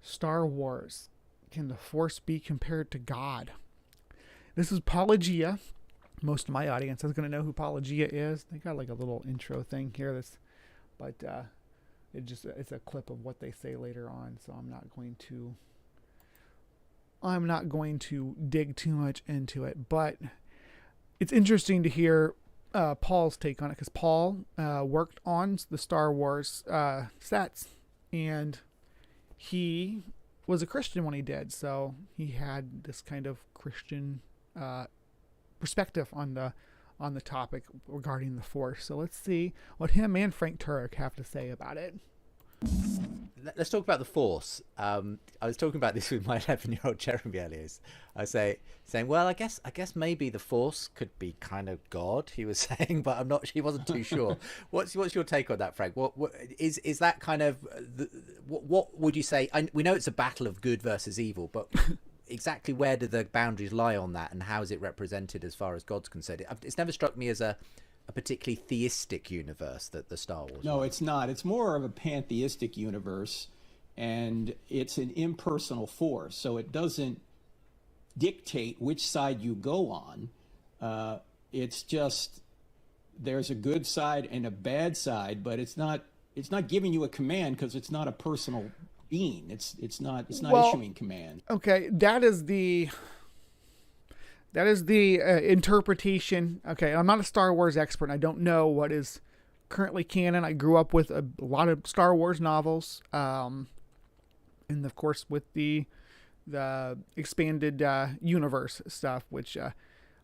Star Wars. Can the Force be compared to God? This is Apologia. Most of my audience is going to know who Apologia is. They got like a little intro thing here, but it's a clip of what they say later on, so I'm not going to dig too much into it. But it's interesting to hear Paul's take on it, because Paul worked on the Star Wars sets, and he was a Christian when he did, so he had this kind of Christian perspective on the topic regarding the Force. So let's see what him and Frank Turek have to say about it. let's talk about the Force. I was talking about this with my 11-year-old Jeremy earlier. I was saying, well, I guess maybe the Force could be kind of God. He was saying, but I'm not. He wasn't too sure. What's your take on that, Frank? What is that kind of? What would you say? We know it's a battle of good versus evil, but exactly where do the boundaries lie on that, and how is it represented as far as God's concerned? It's never struck me as a particularly theistic universe that the Star Wars. No, it's not. It's more of a pantheistic universe, and it's an impersonal force, so it doesn't dictate which side you go on. It's just there's a good side and a bad side, but it's not giving you a command because it's not a personal being. It's not issuing command. Okay, that is the interpretation. Okay, I'm not a Star Wars expert. I don't know what is currently canon. I grew up with a lot of Star Wars novels, and of course with the expanded universe stuff, which a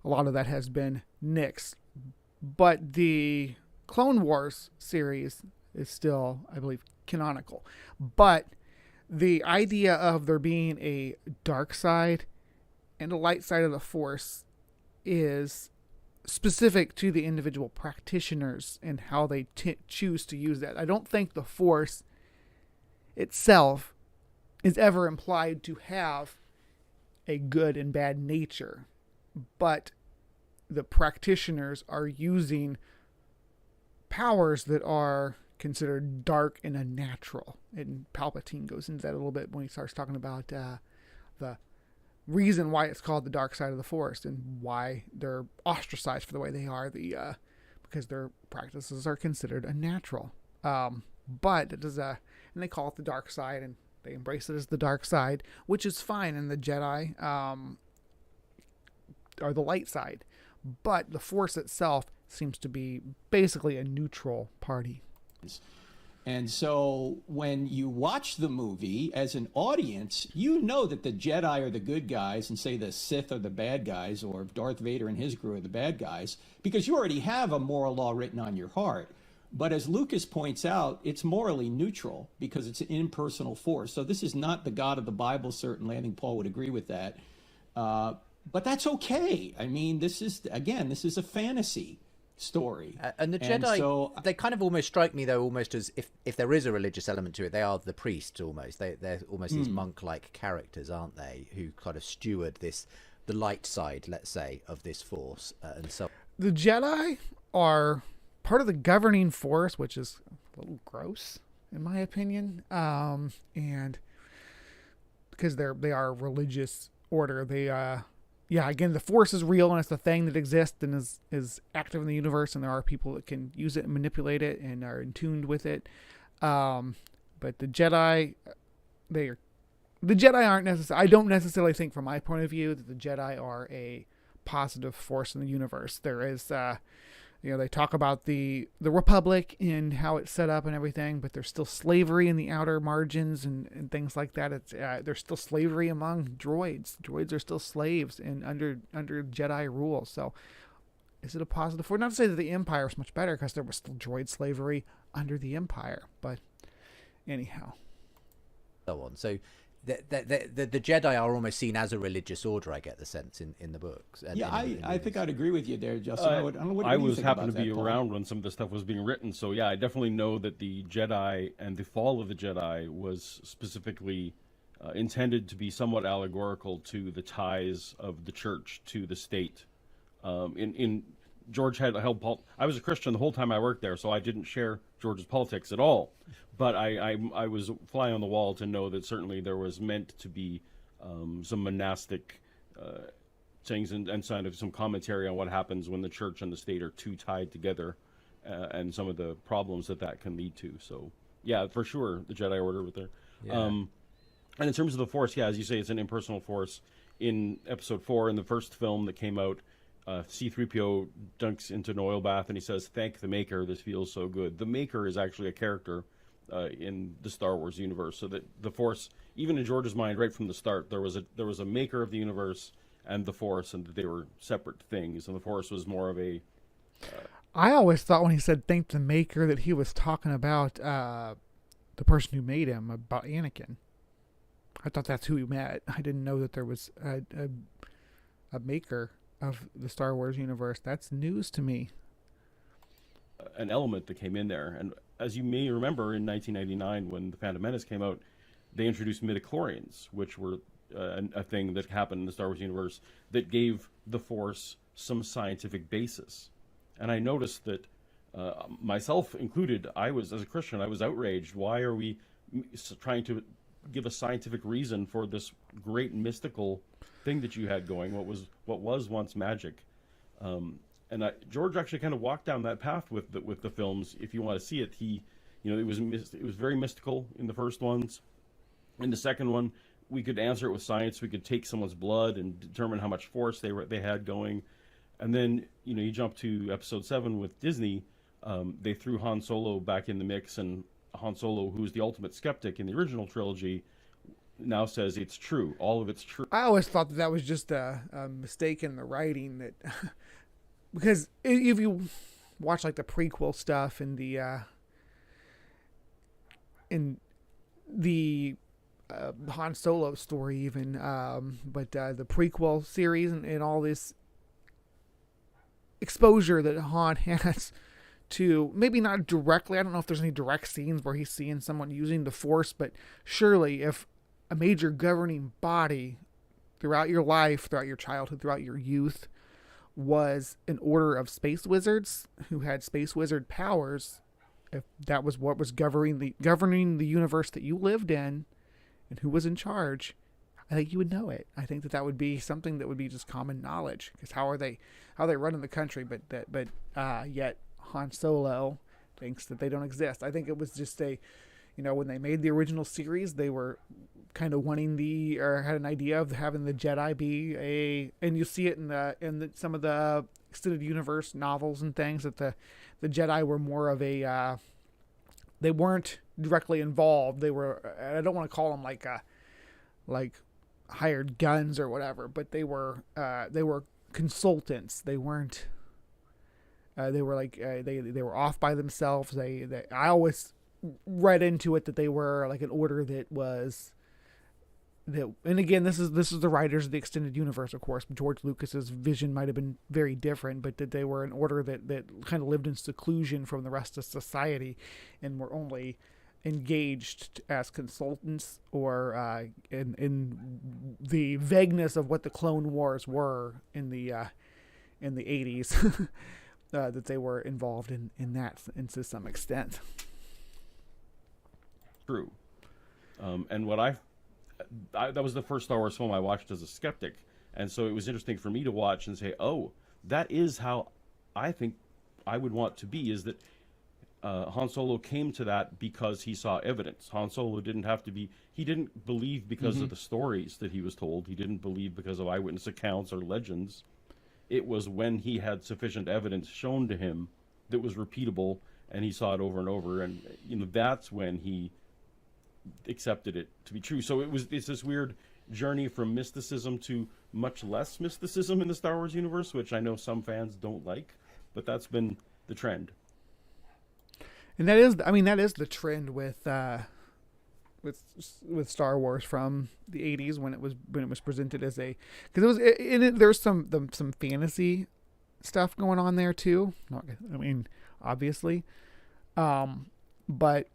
lot of that has been nixed. But the Clone Wars series is still, I believe, canonical. But the idea of there being a dark side and the light side of the Force is specific to the individual practitioners and how they choose to use that. I don't think the Force itself is ever implied to have a good and bad nature, but the practitioners are using powers that are considered dark and unnatural. And Palpatine goes into that a little bit when he starts talking about the reason why it's called the dark side of the Force and why they're ostracized for the way they are, because their practices are considered unnatural. But it is and they call it the dark side, and they embrace it as the dark side, which is fine. And the Jedi are the light side, but the Force itself seems to be basically a neutral party. And so when you watch the movie as an audience, you know that the Jedi are the good guys and say the Sith are the bad guys, or Darth Vader and his crew are the bad guys, because you already have a moral law written on your heart. But as Lucas points out, it's morally neutral because it's an impersonal force. So this is not the God of the Bible, certainly. I think Paul would agree with that. But that's okay. I mean, this is a fantasy story. And the Jedi, they kind of almost strike me, though, almost as if there is a religious element to it, they are the priests almost. They're almost these monk-like characters, aren't they, who kind of steward the light side, let's say, of this force. And so the Jedi are part of the governing force, which is a little gross, in my opinion. And because they are a religious order, they again, the Force is real and it's a thing that exists and is active in the universe, and there are people that can use it and manipulate it and are in tune with it. But the Jedi, aren't necessarily. I don't necessarily think, from my point of view, that the Jedi are a positive force in the universe. There is, they talk about the Republic and how it's set up and everything, but there's still slavery in the outer margins and things like that. It's there's still slavery among droids. Droids are still slaves and under Jedi rule. So is it a positive force? Not to say that the Empire is much better, because there was still droid slavery under the Empire. But anyhow. So on. So the Jedi are almost seen as a religious order, I get the sense, in the books. And I think I'd agree with you there, Justin. I don't know what I you was think happened about to be that, Paul. around when some of this stuff was being written, so yeah, I definitely know that the Jedi and the fall of the Jedi was specifically intended to be somewhat allegorical to the ties of the church to the state. In George held I was a Christian the whole time I worked there, so I didn't share George's politics at all. But I was fly on the wall to know that certainly there was meant to be some monastic things and kind of some commentary on what happens when the church and the state are too tied together, and some of the problems that can lead to. So yeah, for sure, the Jedi Order with there. Yeah. And in terms of the Force, yeah, as you say, it's an impersonal force. In Episode 4, in the first film that came out, C-3PO dunks into an oil bath and he says, "Thank the Maker, this feels so good." The Maker is actually a character in the Star Wars universe, so that the Force, even in George's mind, right from the start, there was a maker of the universe and the Force, and that they were separate things, and the Force was more of a... I always thought when he said "thank the Maker" that he was talking about the person who made him, about Anakin. I thought that's who he met. I didn't know that there was a maker of the Star Wars universe. That's news to me. An element that came in there. And as you may remember, in 1999, when The Phantom Menace came out, they introduced midichlorians, which were a thing that happened in the Star Wars universe that gave the Force some scientific basis. And I noticed that, myself included, as a Christian, I was outraged. Why are we trying to give a scientific reason for this great mystical thing that you had going, what was once magic? And George actually kind of walked down that path with the films. If you want to see it, it was very mystical in the first ones. In the second one, we could answer it with science. We could take someone's blood and determine how much force they had going. And then you jump to Episode 7 with Disney. They threw Han Solo back in the mix, and Han Solo, who's the ultimate skeptic in the original trilogy, now says it's true. All of it's true. I always thought that was just a mistake in the writing, that because if you watch like the prequel stuff and the Han Solo story even, but the prequel series and all this exposure that Han has to, maybe not directly, I don't know if there's any direct scenes where he's seeing someone using the Force, but surely if a major governing body throughout your life, throughout your childhood, throughout your youth, was an order of space wizards who had space wizard powers, if that was what was governing the universe that you lived in and who was in charge, I think you would know it. I think that would be something that would be just common knowledge, because how are they running the country, but yet Han Solo thinks that they don't exist. I think it was just when they made the original series, they were kind of had an idea of having the Jedi be and you see it in some of the extended universe novels and things, that the Jedi were more of they weren't directly involved. They were, I don't want to call them like hired guns or whatever, but they were consultants. They weren't. They were they were off by themselves. I always read into it that they were like an order that was that. And again, this is the writers of the extended universe, of course. George Lucas's vision might have been very different, but that they were an order that kind of lived in seclusion from the rest of society, and were only engaged as consultants or in the vagueness of what the Clone Wars were in the 80s. That they were involved in that, and to some extent. True. And what that was the first Star Wars film I watched as a skeptic, and so it was interesting for me to watch and say, oh, that is how I think I would want to be, is that Han Solo came to that because he saw evidence. Han Solo he didn't believe because of the stories that he was told. He didn't believe because of eyewitness accounts or legends. It was when he had sufficient evidence shown to him that was repeatable, and he saw it over and over, and that's when he accepted it to be true. So it's this weird journey from mysticism to much less mysticism in the Star Wars universe, which I know some fans don't like, but that's been the trend. And that is the trend with Star Wars from the 80s, when it was presented as because there's some fantasy stuff going on there too. Obviously, but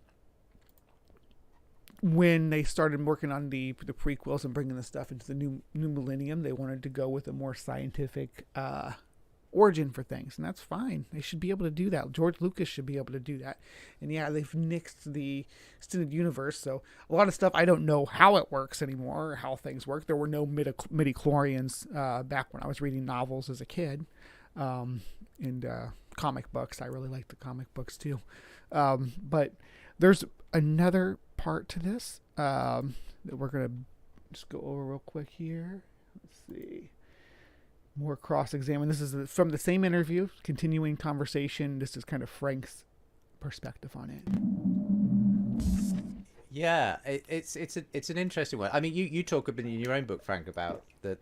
when they started working on the prequels and bringing the stuff into the new millennium, they wanted to go with a more scientific origin for things, and that's fine. They should be able to do that. George Lucas should be able to do that. And yeah, they've nixed the extended universe, so a lot of stuff I don't know how it works anymore, or how things work. There were no midichlorians back when I was reading novels as a kid, and comic books. I really like the comic books too. But there's another part to this that we're gonna just go over real quick here. Let's see. More cross-examine. This is from the same interview, continuing conversation. This is kind of Frank's perspective on it. Yeah, it's an interesting one. I mean, you talk a bit in your own book, Frank, about the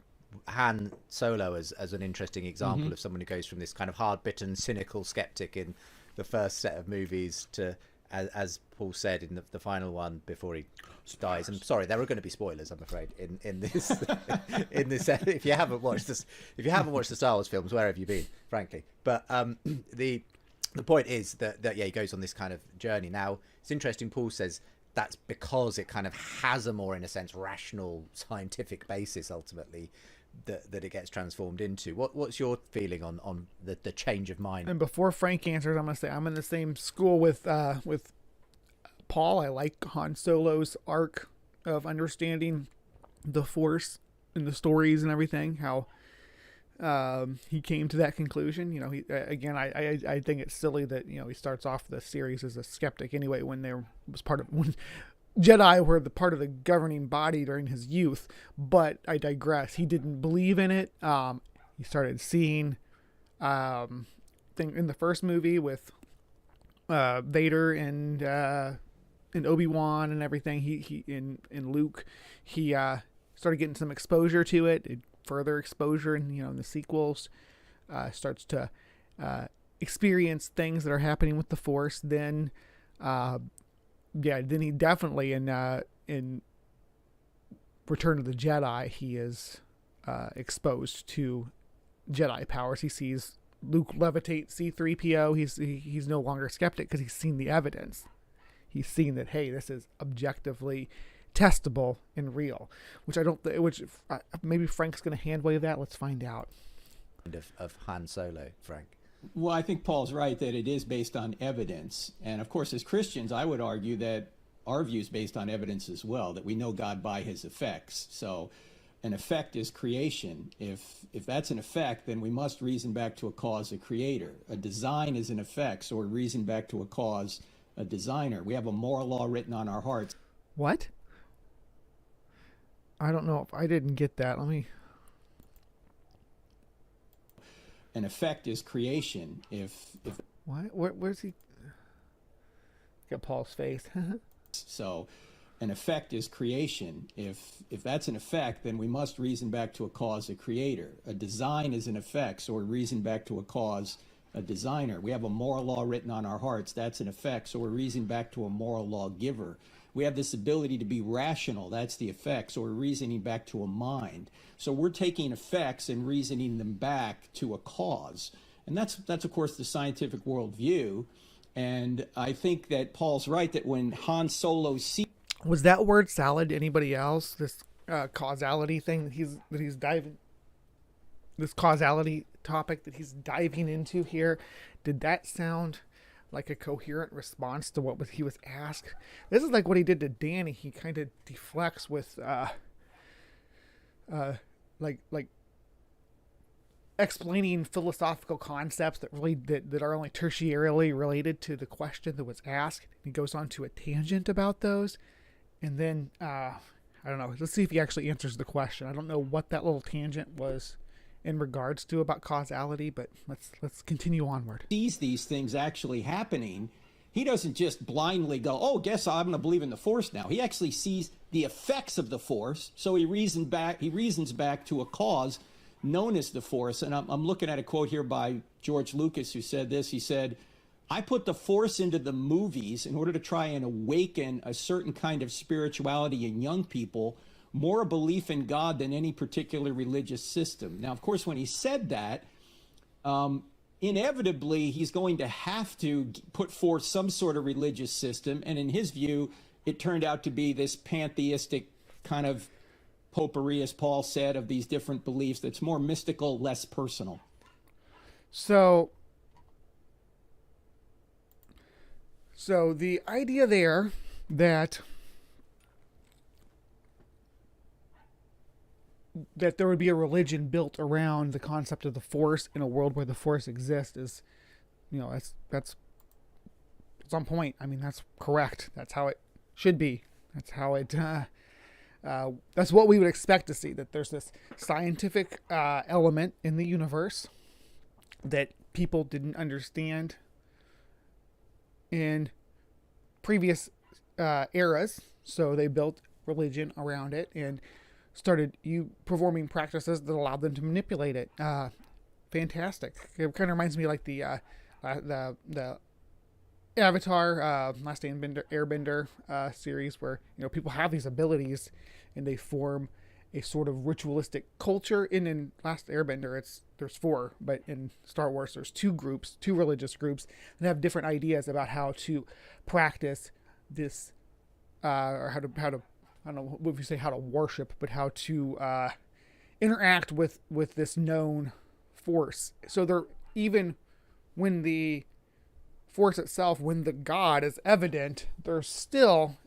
Han Solo as an interesting example of someone who goes from this kind of hard-bitten, cynical skeptic in the first set of movies to as Paul said in the final one before he dies. I'm sorry, there are going to be spoilers, I'm afraid, in this in this. If you haven't watched the Star Wars films, where have you been, frankly? But the point is that he goes on this kind of journey. Now it's interesting. Paul says that's because it kind of has a more, in a sense, rational scientific basis ultimately that it gets transformed into. What's your feeling on the change of mind? And before Frank answers, I'm gonna say I'm in the same school with Paul. I like Han Solo's arc of understanding the Force and the stories and everything. How he came to that conclusion. You know, I think it's silly that, you know, he starts off the series as a skeptic anyway when when Jedi were the part of the governing body during his youth. But I digress. He didn't believe in it. He started seeing in the first movie with Vader and Obi-Wan and everything. He in Luke, he started getting some exposure to it. Further exposure, and in the sequels, starts to experience things that are happening with the Force. Then then he definitely in Return of the Jedi, he is exposed to Jedi powers. He sees Luke levitate C-3PO. He's no longer a skeptic because he's seen the evidence. He's seen that, hey, this is objectively testable and real, which maybe Frank's going to hand wave that. Let's find out. Of Han Solo, Frank. Well, I think Paul's right that it is based on evidence. And of course, as Christians, I would argue that our view is based on evidence as well, that we know God by his effects. So an effect is creation. If that's an effect, then we must reason back to a cause, a creator. A design is an effect, so we reason back to a cause, a designer. We have a moral law written on our hearts. What? I don't know if I didn't get that. Let me. An effect is creation. If what? Where's he? Got Paul's face. So, an effect is creation. If that's an effect, then we must reason back to a cause, a creator. A design is an effect, so we reason back to a cause, a designer. We have a moral law written on our hearts. That's an effect, so we're reasoning back to a moral law giver. We have this ability to be rational. That's the effect. So we're reasoning back to a mind. So we're taking effects and reasoning them back to a cause. And that's of course, the scientific worldview. And I think that Paul's right that when Han Solo sees... Was that word salad to anybody else? This causality thing that he's diving... This causality topic that he's diving into here, did that sound like a coherent response to what he was asked? This is like what he did to Danny. He kind of deflects with like explaining philosophical concepts that are only tertiarily related to the question that was asked. He goes on to a tangent about those, and then I don't know. Let's see if he actually answers the question. I don't know what that little tangent was in regards to about causality, but let's continue onward. Sees these things actually happening. He doesn't just blindly go, oh, guess I'm going to believe in the Force now. He actually sees the effects of the Force, so he reasons back to a cause known as the Force. And I'm looking at a quote here by George Lucas, who said this. He said, I put the Force into the movies in order to try and awaken a certain kind of spirituality in young people, more a belief in God than any particular religious system. Now, of course, when he said that, inevitably, he's going to have to put forth some sort of religious system. And in his view, it turned out to be this pantheistic kind of potpourri, as Paul said, of these different beliefs that's more mystical, less personal. So the idea there that there would be a religion built around the concept of the Force in a world where the Force exists is, that's on point. I mean, that's correct. That's how it should be. That's how it, that's what we would expect to see, that there's this scientific element in the universe that people didn't understand in previous eras. So they built religion around it and started performing practices that allowed them to manipulate it. Fantastic. It kind of reminds me like the Avatar, Last Airbender series, where people have these abilities and they form a sort of ritualistic culture. In Last Airbender, there's 4, but in Star Wars there's 2 religious groups that have different ideas about how to practice this, or how to I don't know if you say how to worship, but how to interact with this known force. So they're, even when the force itself, when the God is evident, there's still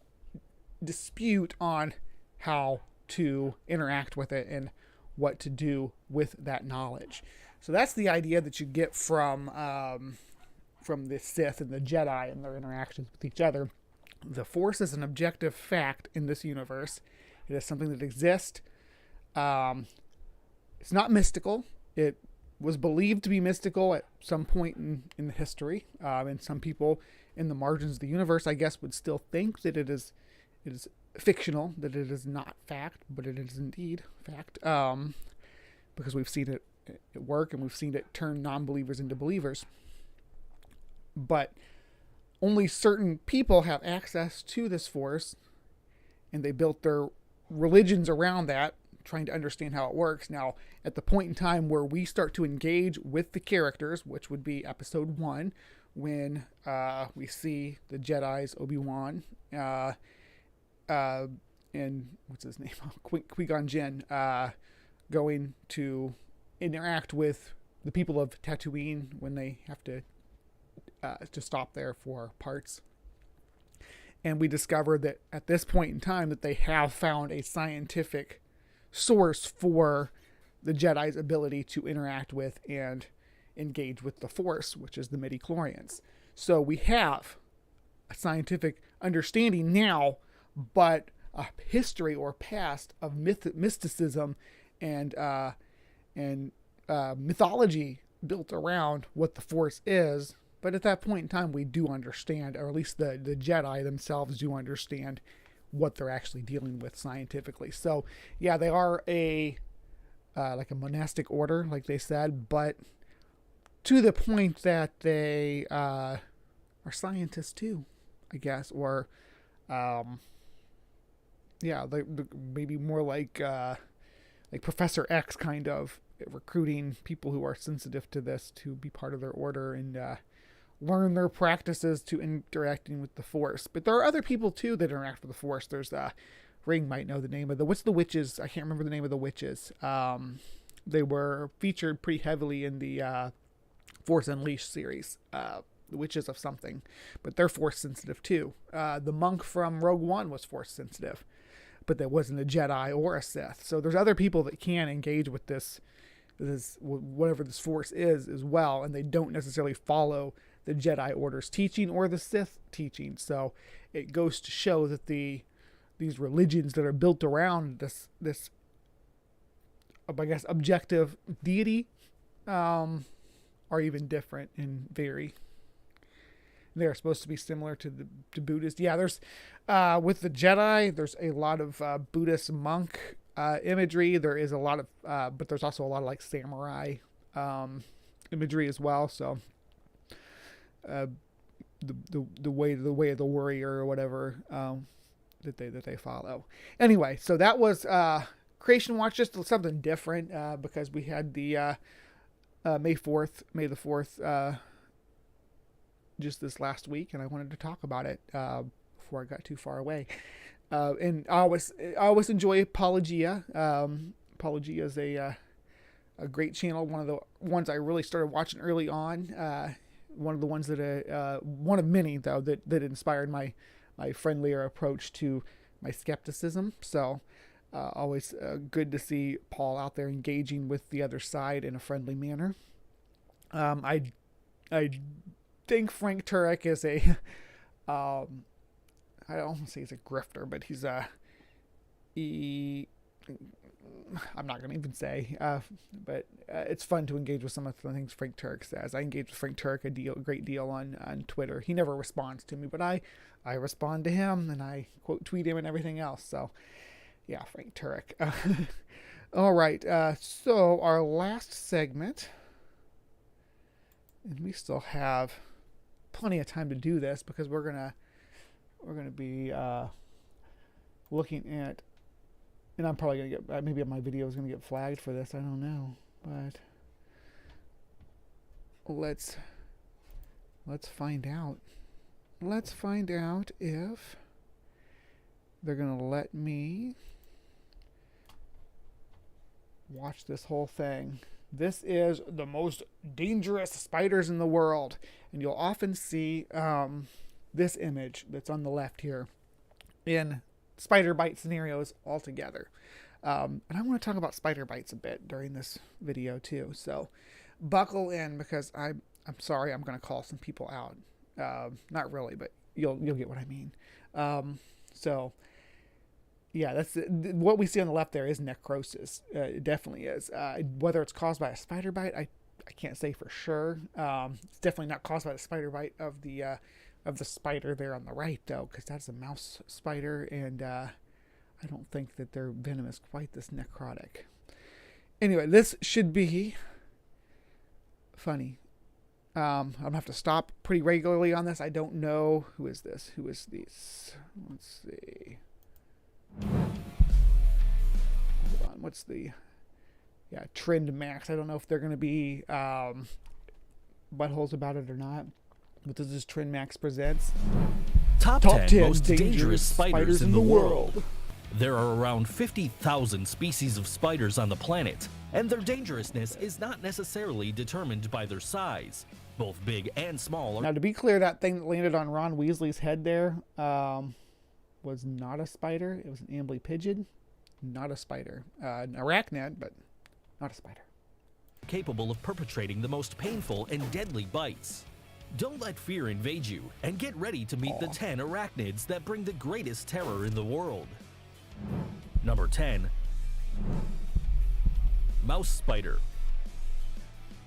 dispute on how to interact with it and what to do with that knowledge. So that's the idea that you get from the Sith and the Jedi and their interactions with each other. The Force is an objective fact in this universe. It is something that exists. It's not mystical. It was believed to be mystical at some point in the history. And some people in the margins of the universe, I guess, would still think that it is fictional, that it is not fact, but it is indeed fact. Because we've seen it work, and we've seen it turn non-believers into believers. But only certain people have access to this force, and they built their religions around that, trying to understand how it works. Now, at the point in time where we start to engage with the characters, which would be episode 1, when we see the Jedi's Obi-Wan and what's his name, Qui-Gon Jinn, going to interact with the people of Tatooine when they have to stop there for parts. And we discover that at this point in time that they have found a scientific source for the Jedi's ability to interact with and engage with the Force, which is the midi-chlorians. So we have a scientific understanding now, but a history or past of mysticism and mythology built around what the Force is. But at that point in time, we do understand, or at least the Jedi themselves do understand what they're actually dealing with scientifically. So, yeah, they are like a monastic order, like they said, but to the point that they are scientists too, I guess, or yeah, they maybe more like Professor X, kind of recruiting people who are sensitive to this to be part of their order and learn their practices to interacting with the Force. But there are other people too that interact with the Force. There's Ring might know the name of what's the witches? I can't remember the name of the witches. They were featured pretty heavily in the Force Unleashed series, the Witches of something, but they're Force sensitive too. The monk from Rogue One was Force sensitive, but there wasn't a Jedi or a Sith. So there's other people that can engage with this whatever this Force is as well, and they don't necessarily follow the Jedi Order's teaching or the Sith teaching. So it goes to show that these religions that are built around this I guess objective deity are even different and vary. They're supposed to be similar to Buddhist. Yeah, there's with the Jedi, there's a lot of Buddhist monk imagery. There is a lot of but there's also a lot of like samurai imagery as well. So the way of the warrior or whatever that they follow. Anyway, so that was Creation Watch, just something different because we had the May the 4th just this last week, and I wanted to talk about it before I got too far away. And I always enjoy Apologia. Apologia is a great channel. One of the ones I really started watching early on. One of the ones that one of many though that inspired my friendlier approach to my skepticism. So always good to see Paul out there engaging with the other side in a friendly manner. I think Frank Turek is I don't want to say he's a grifter, but he's I'm not going to even say, but it's fun to engage with some of the things Frank Turek says. I engage with Frank Turek a great deal on Twitter. He never responds to me, but I respond to him, and I quote tweet him and everything else. So yeah, Frank Turek. All right. So our last segment, and we still have plenty of time to do this because we're gonna be looking at, and I'm probably gonna get, maybe my video is gonna get flagged for this. I don't know, but let's find out. Let's find out if they're gonna let me watch this whole thing. This is the most dangerous spiders in the world, and you'll often see this image that's on the left here in spider bite scenarios altogether. And I want to talk about spider bites a bit during this video too, so buckle in, because I'm sorry, I'm going to call some people out. Not really, but you'll get what I mean. So yeah, that's what we see on the left there is necrosis. It definitely is. Whether it's caused by a spider bite, I can't say for sure. It's definitely not caused by the spider bite of the spider there on the right, though, because that's a mouse spider, and I don't think that their venom is quite this necrotic. Anyway, this should be funny. I'm gonna have to stop pretty regularly on this. I don't know who is this. Who is this? Let's see. Hold on. What's the trend max? I don't know if they're gonna be buttholes about it or not. But this is Trend Max presents Top 10 most dangerous spiders in the world. world. There are around 50,000 species of spiders on the planet, and their dangerousness is not necessarily determined by their size. Both big and small are... Now, to be clear, that thing that landed on Ron Weasley's head there was not a spider. It was an ambly pigeon, not a spider. An arachnid, but not a spider. capable of perpetrating the most painful and deadly bites. Don't let fear invade you, and get ready to meet the 10 arachnids that bring the greatest terror in the world. Number 10. Mouse spider.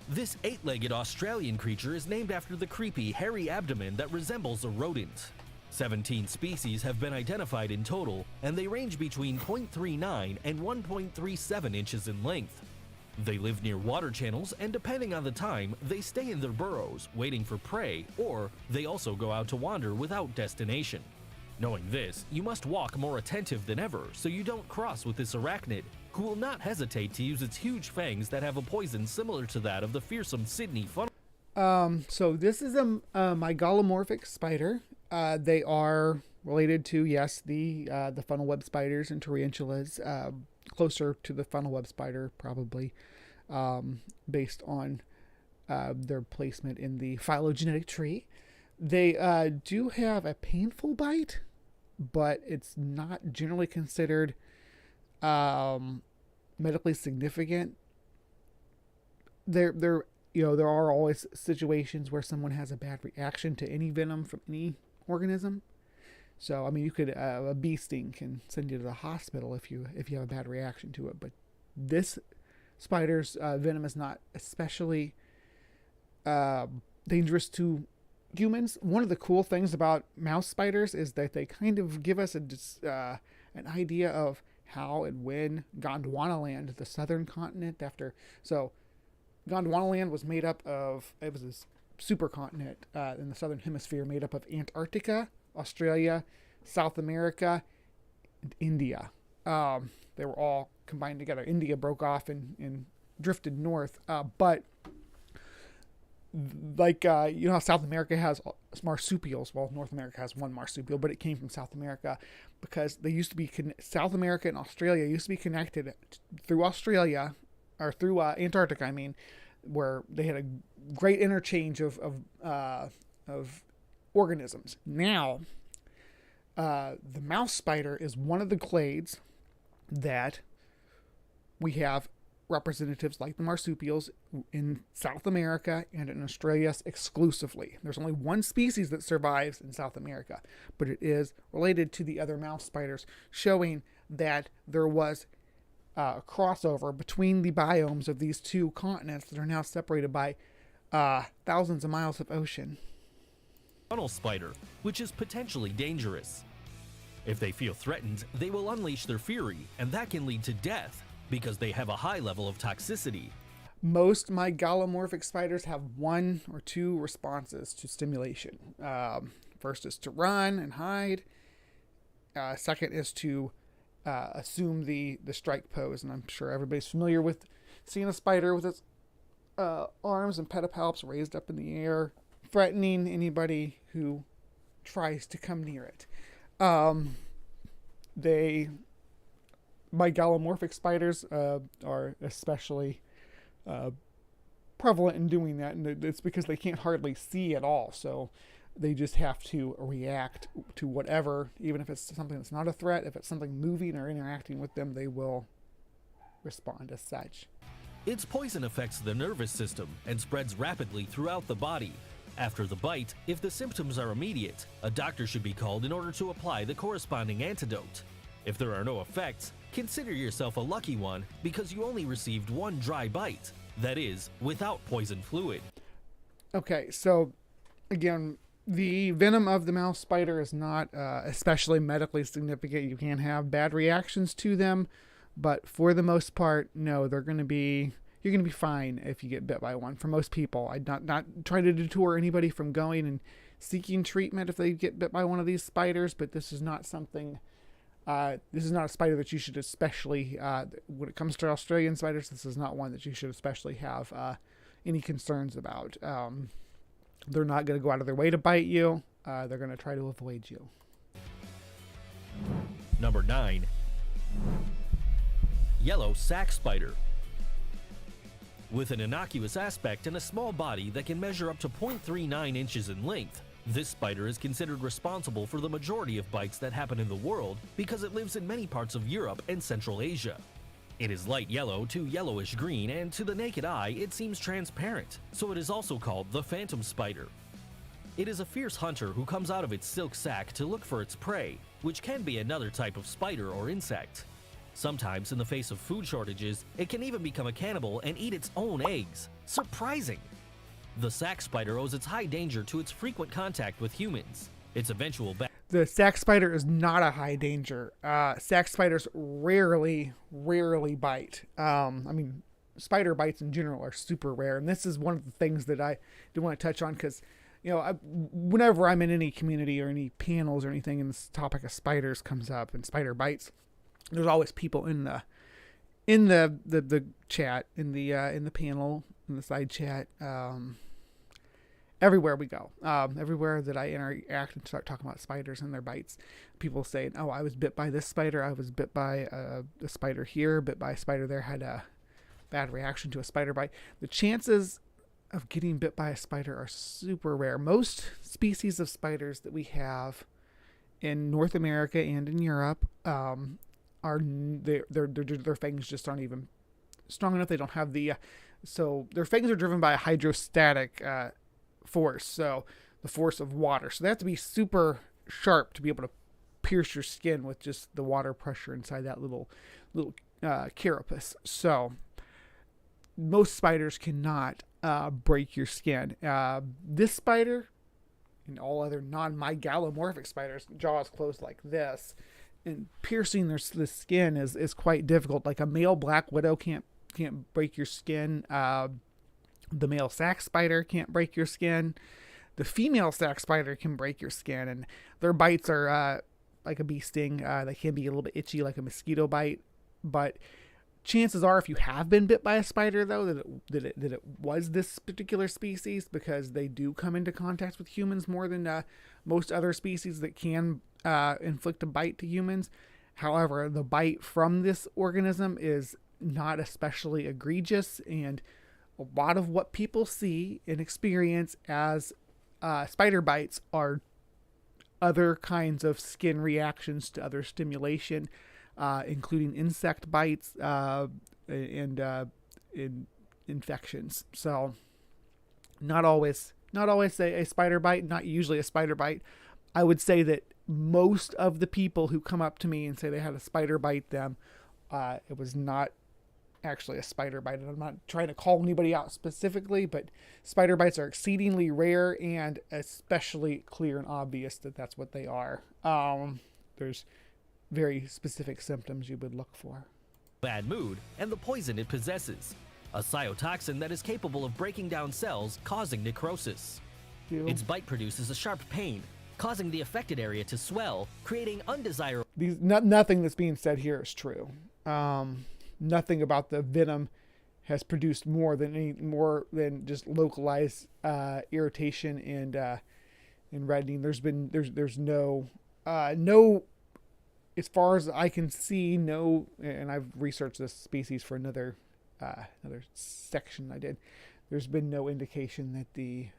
This 8-legged Australian creature is named after the creepy, hairy abdomen that resembles a rodent. 17 species have been identified in total, and they range between 0.39 and 1.37 inches in length. They live near water channels, and depending on the time, they stay in their burrows, waiting for prey, or they also go out to wander without destination. Knowing this, you must walk more attentive than ever so you don't cross with this arachnid, who will not hesitate to use its huge fangs that have a poison similar to that of the fearsome Sydney funnel. So this is a mygalomorphic spider. They are related to, yes, the funnel web spiders and tarantulas, closer to the funnel web spider probably, based on their placement in the phylogenetic tree. They do have a painful bite, but it's not generally considered medically significant. There are always situations where someone has a bad reaction to any venom from any organism. So, I mean, you could a bee sting can send you to the hospital if you have a bad reaction to it. But this spider's venom is not especially dangerous to humans. One of the cool things about mouse spiders is that they kind of give us an idea of how and when Gondwanaland, the southern continent, Gondwanaland was made up of, it was this supercontinent in the southern hemisphere made up of Antarctica, Australia, South America, and India. They were all combined together. India broke off and drifted north, but like how South America has marsupials. Well, North America has one marsupial, but it came from South America because they used to be South America and Australia used to be connected through Australia, or through Antarctica, I mean, where they had a great interchange of organisms. Now, the mouse spider is one of the clades that we have representatives like the marsupials in South America and in Australia exclusively. There's only one species that survives in South America, but it is related to the other mouse spiders, showing that there was a crossover between the biomes of these two continents that are now separated by thousands of miles of ocean. Funnel spider, which is potentially dangerous. If they feel threatened, they will unleash their fury, and that can lead to death because they have a high level of toxicity. Most mygalomorphic spiders have 1 or 2 responses to stimulation. First is to run and hide. Second is to assume the strike pose, and I'm sure everybody's familiar with seeing a spider with its arms and pedipalps raised up in the air, threatening anybody who tries to come near it. Mygalomorphic spiders are especially prevalent in doing that, and it's because they can't hardly see at all, so they just have to react to whatever, even if it's something that's not a threat. If it's something moving or interacting with them, they will respond as such. Its poison affects the nervous system and spreads rapidly throughout the body. After the bite, if the symptoms are immediate, a doctor should be called in order to apply the corresponding antidote. If there are no effects, consider yourself a lucky one because you only received 1 dry bite, that is, without poison fluid. Okay, so again, the venom of the mouse spider is not especially medically significant. You can have bad reactions to them, but for the most part, no, you're going to be fine if you get bit by one. For most people, I'd not try to deter anybody from going and seeking treatment if they get bit by one of these spiders, but this is not something. This is not a spider that you should especially, when it comes to Australian spiders, this is not one that you should especially have any concerns about. They're not going to go out of their way to bite you. They're going to try to avoid you. Number 9. Yellow sac spider. With an innocuous aspect and a small body that can measure up to 0.39 inches in length, this spider is considered responsible for the majority of bites that happen in the world because it lives in many parts of Europe and Central Asia. It is light yellow to yellowish green, and to the naked eye it seems transparent, so it is also called the phantom spider. It is a fierce hunter who comes out of its silk sac to look for its prey, which can be another type of spider or insect. Sometimes, in the face of food shortages, it can even become a cannibal and eat its own eggs. Surprising! The sac spider owes its high danger to its frequent contact with humans. Its eventual The sac spider is not a high danger. Sac spiders rarely bite. Spider bites in general are super rare, and this is one of the things that I do want to touch on because, whenever I'm in any community or any panels or anything, and this topic of spiders comes up and spider bites, there's always people in the chat, in the panel, in the side chat. Everywhere we go, everywhere that I interact and start talking about spiders and their bites, people say, "Oh, I was bit by this spider. I was bit by a spider here, bit by a spider there, had a bad reaction to a spider bite." The chances of getting bit by a spider are super rare. Most species of spiders that we have in North America and in Europe their fangs just aren't even strong enough. They don't have so their fangs are driven by a hydrostatic force, so the force of water. So they have to be super sharp to be able to pierce your skin with just the water pressure inside that little carapace. So most spiders cannot break your skin. This spider and all other non-mygalomorphic spiders, jaws closed like this, and piercing the skin is quite difficult. Like a male black widow can't break your skin. The male sac spider can't break your skin. The female sac spider can break your skin, and their bites are like a bee sting. They can be a little bit itchy, like a mosquito bite. But chances are, if you have been bit by a spider, though, that it was this particular species, because they do come into contact with humans more than most other species that can inflict a bite to humans. However, the bite from this organism is not especially egregious, and a lot of what people see and experience as spider bites are other kinds of skin reactions to other stimulation, including insect bites and infections. So not always a spider bite, not usually a spider bite. I would say that most of the people who come up to me and say they had a spider bite them, it was not actually a spider bite. And I'm not trying to call anybody out specifically, but spider bites are exceedingly rare and especially clear and obvious that that's what they are. There's very specific symptoms you would look for. Bad mood and the poison it possesses. a cytotoxin that is capable of breaking down cells, causing necrosis. Its bite produces a sharp pain, causing the affected area to swell, creating undesirable... Nothing that's being said here is true. Nothing about the venom has produced more than just localized irritation and reddening. There's no as far as I can see, no, and I've researched this species for another section I did. There's been no indication that the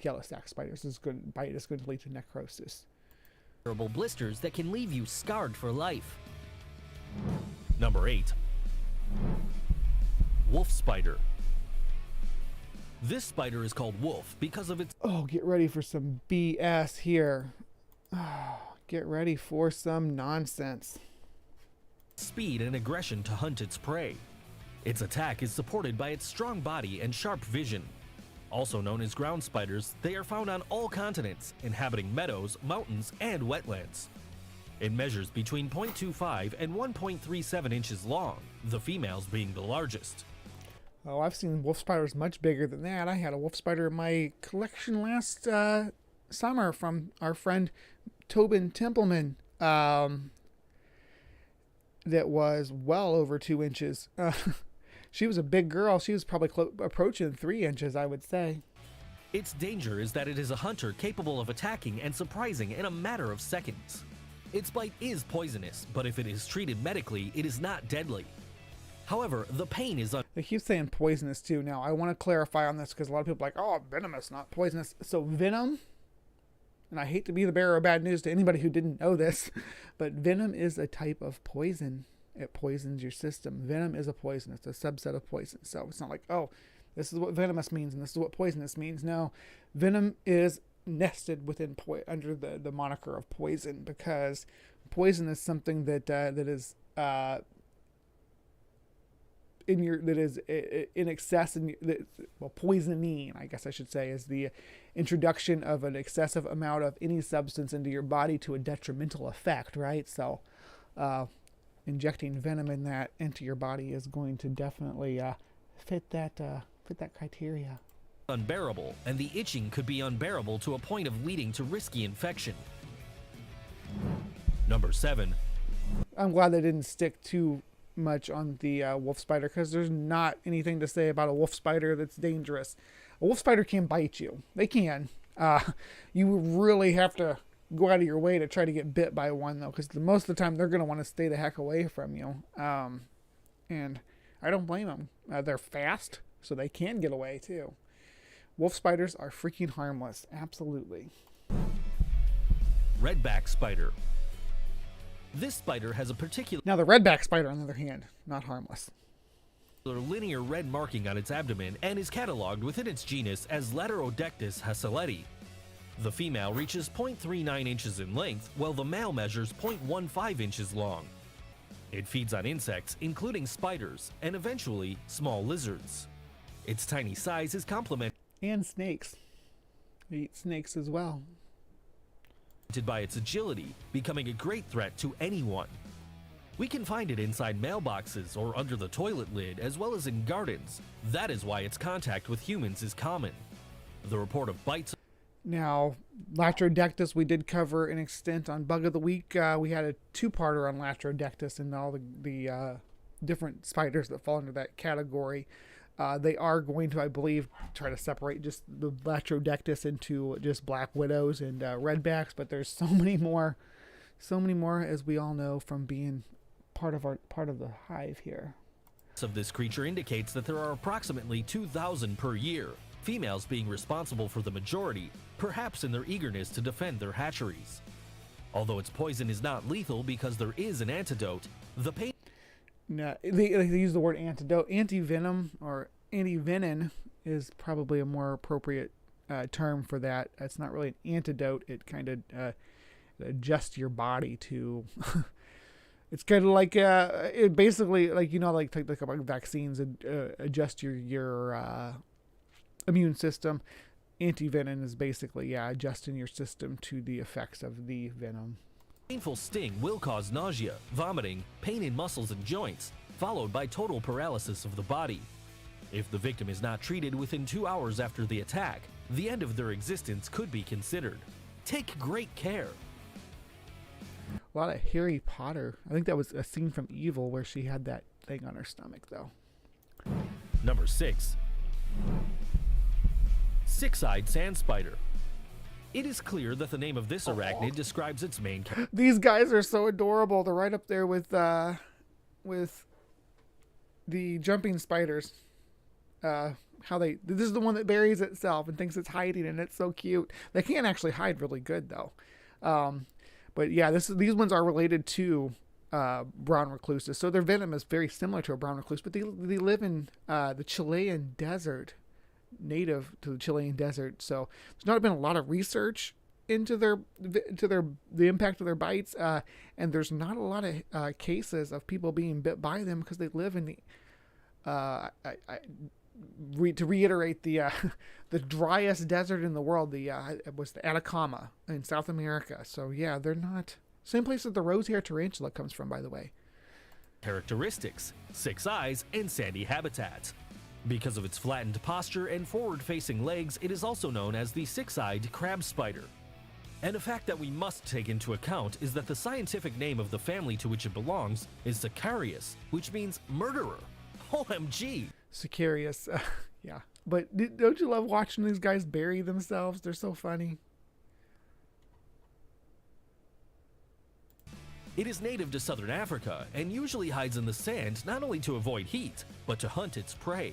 yellow sac spiders bite is going to lead to necrosis. Blisters that can leave you scarred for life. Number 8. Wolf spider. This spider is called wolf because of its... Oh, get ready for some BS here. Get ready for some nonsense. Speed and aggression to hunt its prey. Its attack is supported by its strong body and sharp vision. Also known as ground spiders, they are found on all continents, inhabiting meadows, mountains, and wetlands. It measures between 0.25 and 1.37 inches long, the females being the largest. Oh, I've seen wolf spiders much bigger than that. I had a wolf spider in my collection last summer from our friend Tobin Templeman that was well over 2 inches. She was a big girl. She was probably approaching 3 inches, I would say. Its danger is that it is a hunter capable of attacking and surprising in a matter of seconds. Its bite is poisonous, but if it is treated medically, it is not deadly. However, the pain is... They keep saying poisonous too. Now, I want to clarify on this because a lot of people are like, oh, venomous, not poisonous. So venom, and I hate to be the bearer of bad news to anybody who didn't know this, but venom is a type of poison. It poisons your system. Venom is a poison. It's a subset of poison. So it's not like, oh, this is what venomous means and this is what poisonous means. No, venom is nested within under the moniker of poison, because poison is something that is in excess, and poisoning, I guess I should say, is the introduction of an excessive amount of any substance into your body to a detrimental effect, right? So injecting venom into your body is going to definitely fit that criteria. Unbearable, and the itching could be unbearable to a point of leading to risky infection. Number 7. I'm glad they didn't stick too much on the wolf spider, because there's not anything to say about a wolf spider that's dangerous. A wolf spider can bite you. They can. You really have to go out of your way to try to get bit by one, though, because most of the time they're going to want to stay the heck away from you. And I don't blame them. They're fast, so they can get away too. Wolf spiders are freaking harmless. Absolutely. Redback spider. This spider has a particular... Now the redback spider, on the other hand, not harmless. Linear red marking on its abdomen and is cataloged within its genus as Laterodectus hasseleti. The female reaches 0.39 inches in length, while the male measures 0.15 inches long. It feeds on insects, including spiders, and eventually small lizards. Its tiny size is complemented and snakes. They eat snakes as well. By its agility, becoming a great threat to anyone. We can find it inside mailboxes or under the toilet lid, as well as in gardens. That is why its contact with humans is common. The report of bites... Now, Latrodectus we did cover an extent on Bug of the Week. We had a 2-parter on Latrodectus and all the different spiders that fall under that category. They are going to, I believe, try to separate just the Latrodectus into just black widows and redbacks, but there's so many more, as we all know from being part of the hive here. Of this creature indicates that there are approximately 2,000 per year, females being responsible for the majority, perhaps in their eagerness to defend their hatcheries. Although its poison is not lethal because there is an antidote, the pain... No, they use the word antidote. Anti-venom or anti-venin is probably a more appropriate term for that. It's not really an antidote. It kind of adjusts your body to... It's kind of like it basically, like, you know, like vaccines adjust your immune system. Anti-venin is basically adjusting your system to the effects of the venom. Painful sting will cause nausea, vomiting, pain in muscles and joints, followed by total paralysis of the body. If the victim is not treated within 2 hours after the attack, the end of their existence could be considered. Take great care. A lot of Harry Potter. I think that was a scene from Evil where she had that thing on her stomach, though. Number 6. Six-eyed sand spider. It is clear that the name of this arachnid describes its main character. These guys are so adorable. They're right up there with the jumping spiders. This is the one that buries itself and thinks it's hiding, and it's so cute. They can't actually hide really good though. But yeah, these ones are related to brown recluses. So their venom is very similar to a brown recluse, but they live in the Chilean desert, native to the Chilean desert. So there's not been a lot of research into the impact of their bites, and there's not a lot of cases of people being bit by them because they live in the to reiterate the driest desert in the world. It was the Atacama in South America. So yeah, they're not same place that the rosehair tarantula comes from, by the way. Characteristics: 6 eyes and sandy habitats. Because of its flattened posture and forward-facing legs, it is also known as the six-eyed crab spider. And a fact that we must take into account is that the scientific name of the family to which it belongs is Sicarius, which means murderer. OMG! Sicarius, yeah. But don't you love watching these guys bury themselves? They're so funny. It is native to southern Africa and usually hides in the sand not only to avoid heat, but to hunt its prey.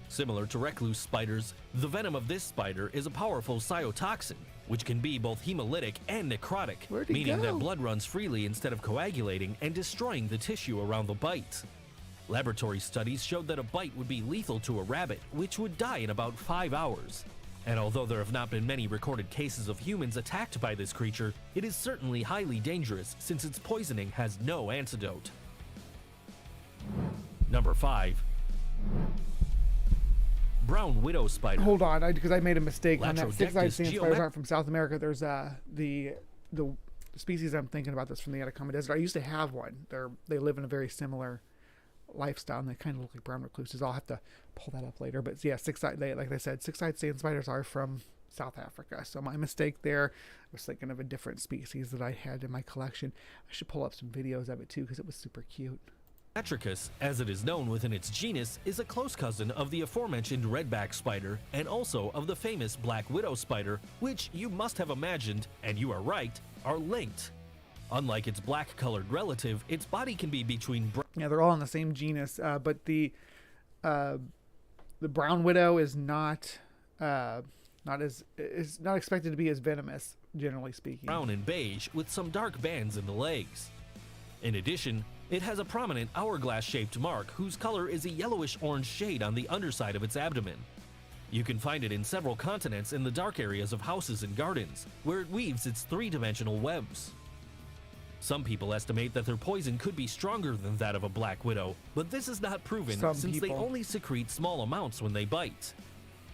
Similar to recluse spiders, the venom of this spider is a powerful cytotoxin, which can be both hemolytic and necrotic, meaning that blood runs freely instead of coagulating and destroying the tissue around the bite. Laboratory studies showed that a bite would be lethal to a rabbit, which would die in about 5 hours. And although there have not been many recorded cases of humans attacked by this creature, it is certainly highly dangerous since its poisoning has no antidote. Number 5. Brown widow spider. Hold on, because I made a mistake on that. Latrodectus Six-eyed sand spiders aren't from South America. There's the species I'm thinking about that's from the Atacama Desert. I used to have one. They live in a very similar lifestyle, and they kind of look like brown recluses. I'll have to pull that up later. But yeah, like I said, six-eyed sand spiders are from South Africa. So my mistake there. I was thinking of a different species that I had in my collection. I should pull up some videos of it too because it was super cute. Atricus, as it is known within its genus, is a close cousin of the aforementioned redback spider and also of the famous black widow spider, which you must have imagined, and you are right, are linked. Unlike its black-colored relative, its body can be between yeah, they're all in the same genus, but the brown widow is not expected to be as venomous, generally speaking. Brown and beige with some dark bands in the legs. In addition, it has a prominent hourglass-shaped mark whose color is a yellowish-orange shade on the underside of its abdomen. You can find it in several continents in the dark areas of houses and gardens, where it weaves its three-dimensional webs. Some people estimate that their poison could be stronger than that of a black widow, but this is not proven since they only secrete small amounts when they bite.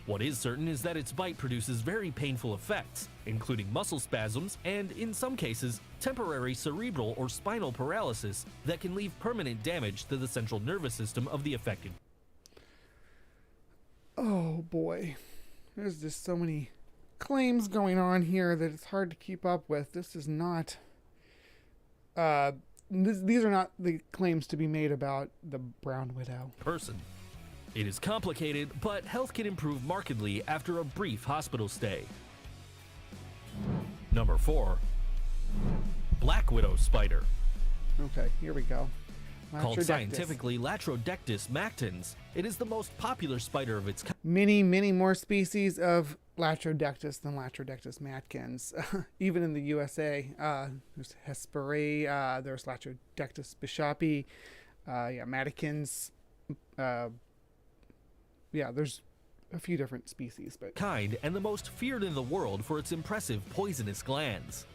What is certain is that its bite produces very painful effects, including muscle spasms and, in some cases, temporary cerebral or spinal paralysis that can leave permanent damage to the central nervous system of the affected. Oh boy, there's just so many claims going on here that it's hard to keep up with. This is not... these are not the claims to be made about the brown widow. It is complicated, but health can improve markedly after a brief hospital stay. Number 4. Black widow spider. Okay, here we go. Called scientifically Latrodectus mactans, it is the most popular spider of its kind. Many more species of Latrodectus than Latrodectus matkins. Even in the USA, there's Hesperae, there's Latrodectus bishopi, matikins, yeah, there's a few different species, but kind and the most feared in the world for its impressive poisonous glands.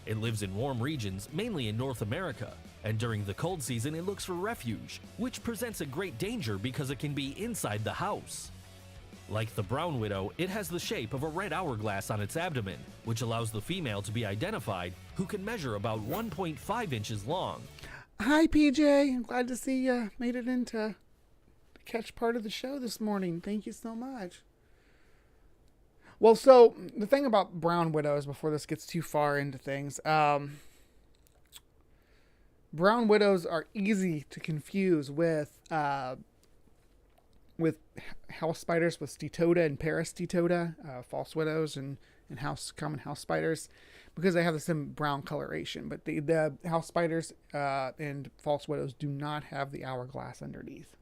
It lives in warm regions, mainly in North America, and during the cold season it looks for refuge, which presents a great danger because it can be inside the house. Like the brown widow, it has the shape of a red hourglass on its abdomen, which allows the female to be identified, who can measure about 1.5 inches long. Hi, PJ. I'm glad to see you made it into the catch part of the show this morning. Thank you so much. Well, so the thing about brown widows, before this gets too far into things, brown widows are easy to confuse with house spiders, with Steatoda and Parastetota, false widows and common house spiders, because they have the same brown coloration. But the house spiders and false widows do not have the hourglass underneath.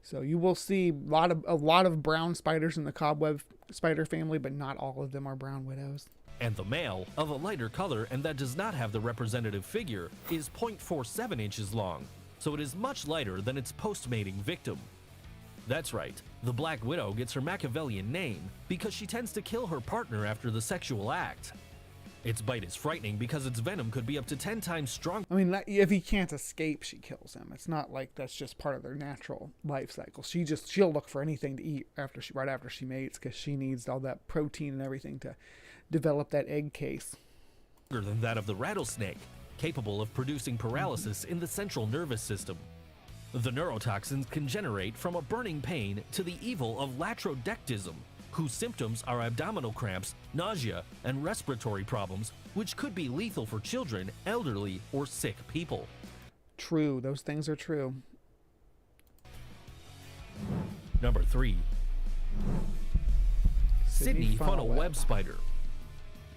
So you will see a lot of brown spiders in the cobweb spider family, but not all of them are brown widows. And the male, of a lighter color and that does not have the representative figure, is 0.47 inches long, so it is much lighter than its post-mating victim. That's right, the Black Widow gets her Machiavellian name because she tends to kill her partner after the sexual act. Its bite is frightening because its venom could be up to 10 times stronger. I mean, if he can't escape, she kills him. It's not like that's just part of their natural life cycle. She'll look for anything to eat right after she mates, because she needs all that protein and everything to develop that egg case. Than that of the rattlesnake, capable of producing paralysis in the central nervous system. The neurotoxins can generate from a burning pain to the evil of latrodectism, whose symptoms are abdominal cramps, nausea, and respiratory problems, which could be lethal for children, elderly, or sick people. True, those things are true. Number 3. Sydney funnel web spider.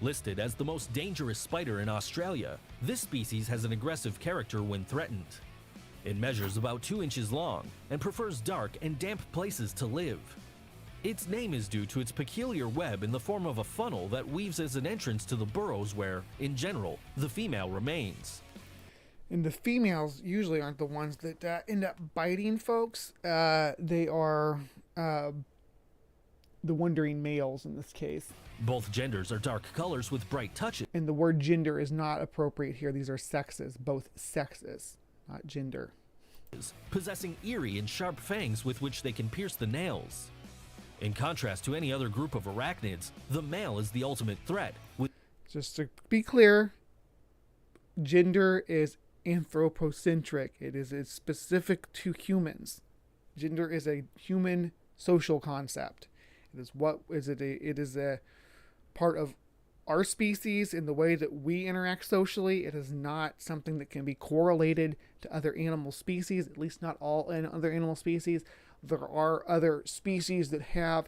Listed as the most dangerous spider in Australia, this species has an aggressive character when threatened. It measures about 2 inches long and prefers dark and damp places to live. Its name is due to its peculiar web in the form of a funnel that weaves as an entrance to the burrows where, in general, the female remains. And the females usually aren't the ones that end up biting folks. They are the wandering males in this case. Both genders are dark colors with bright touches. And the word gender is not appropriate here. These are sexes, both sexes, not gender. Possessing eerie and sharp fangs with which they can pierce the nails. In contrast to any other group of arachnids, the male is the ultimate threat. Just to be clear, gender is anthropocentric. It is specific to humans. Gender is a human social concept. It is a part of our species in the way that we interact socially. It is not something that can be correlated to other animal species, at least not all other animal species. There are other species that have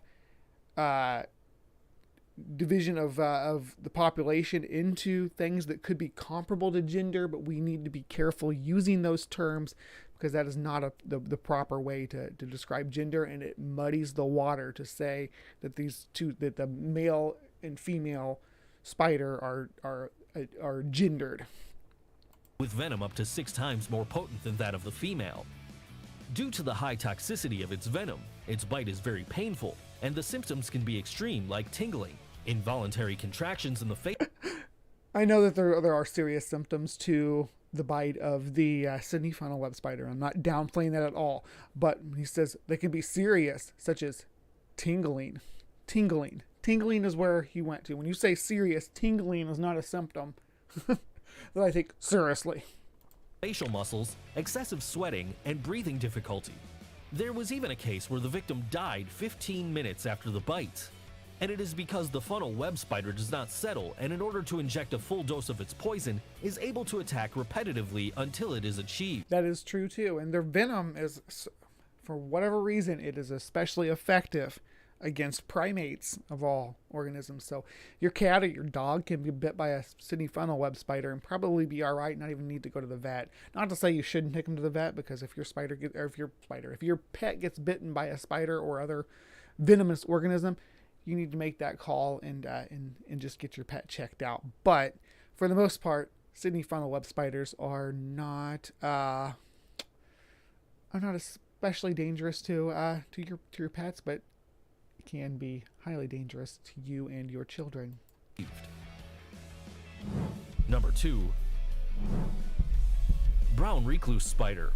division of the population into things that could be comparable to gender, but we need to be careful using those terms because that is not the proper way to describe gender, and it muddies the water to say that that the male and female spider are gendered. With venom up to 6 times more potent than that of the female. Due to the high toxicity of its venom, its bite is very painful, and the symptoms can be extreme, like tingling, involuntary contractions in the face. I know that there are serious symptoms to the bite of the Sydney funnel web spider. I'm not downplaying that at all, but he says they can be serious, such as tingling. Tingling is where he went to. When you say serious, tingling is not a symptom that I take seriously. Facial muscles, excessive sweating, and breathing difficulty. There was even a case where the victim died 15 minutes after the bite. And it is because the funnel web spider does not settle, and in order to inject a full dose of its poison, is able to attack repetitively until it is achieved. That is true too, and their venom is, for whatever reason, it is especially effective against primates of all organisms. So your cat or your dog can be bit by a Sydney funnel web spider and probably be all right, not even need to go to the vet. Not to say you shouldn't take them to the vet, because if your pet gets bitten by a spider or other venomous organism, you need to make that call and just get your pet checked out. But for the most part, Sydney funnel web spiders are not especially dangerous to your pets, but can be highly dangerous to you and your children. Number 2. Brown recluse spider.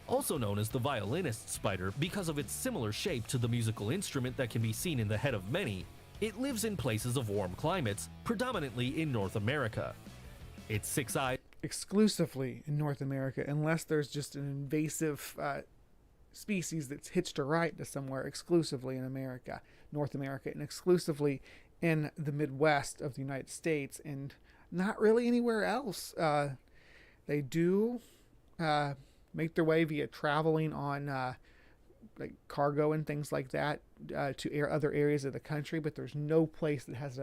Also known as the violinist spider because of its similar shape to the musical instrument that can be seen in the head of many, it lives in places of warm climates, predominantly in North America. Its 6 eyes. exclusively in North America, unless there's just an invasive species that's hitched a ride to somewhere, exclusively in America, North America, and exclusively in the Midwest of the United States, and not really anywhere else. They do make their way via traveling on like cargo and things like that to other areas of the country, but there's no place that has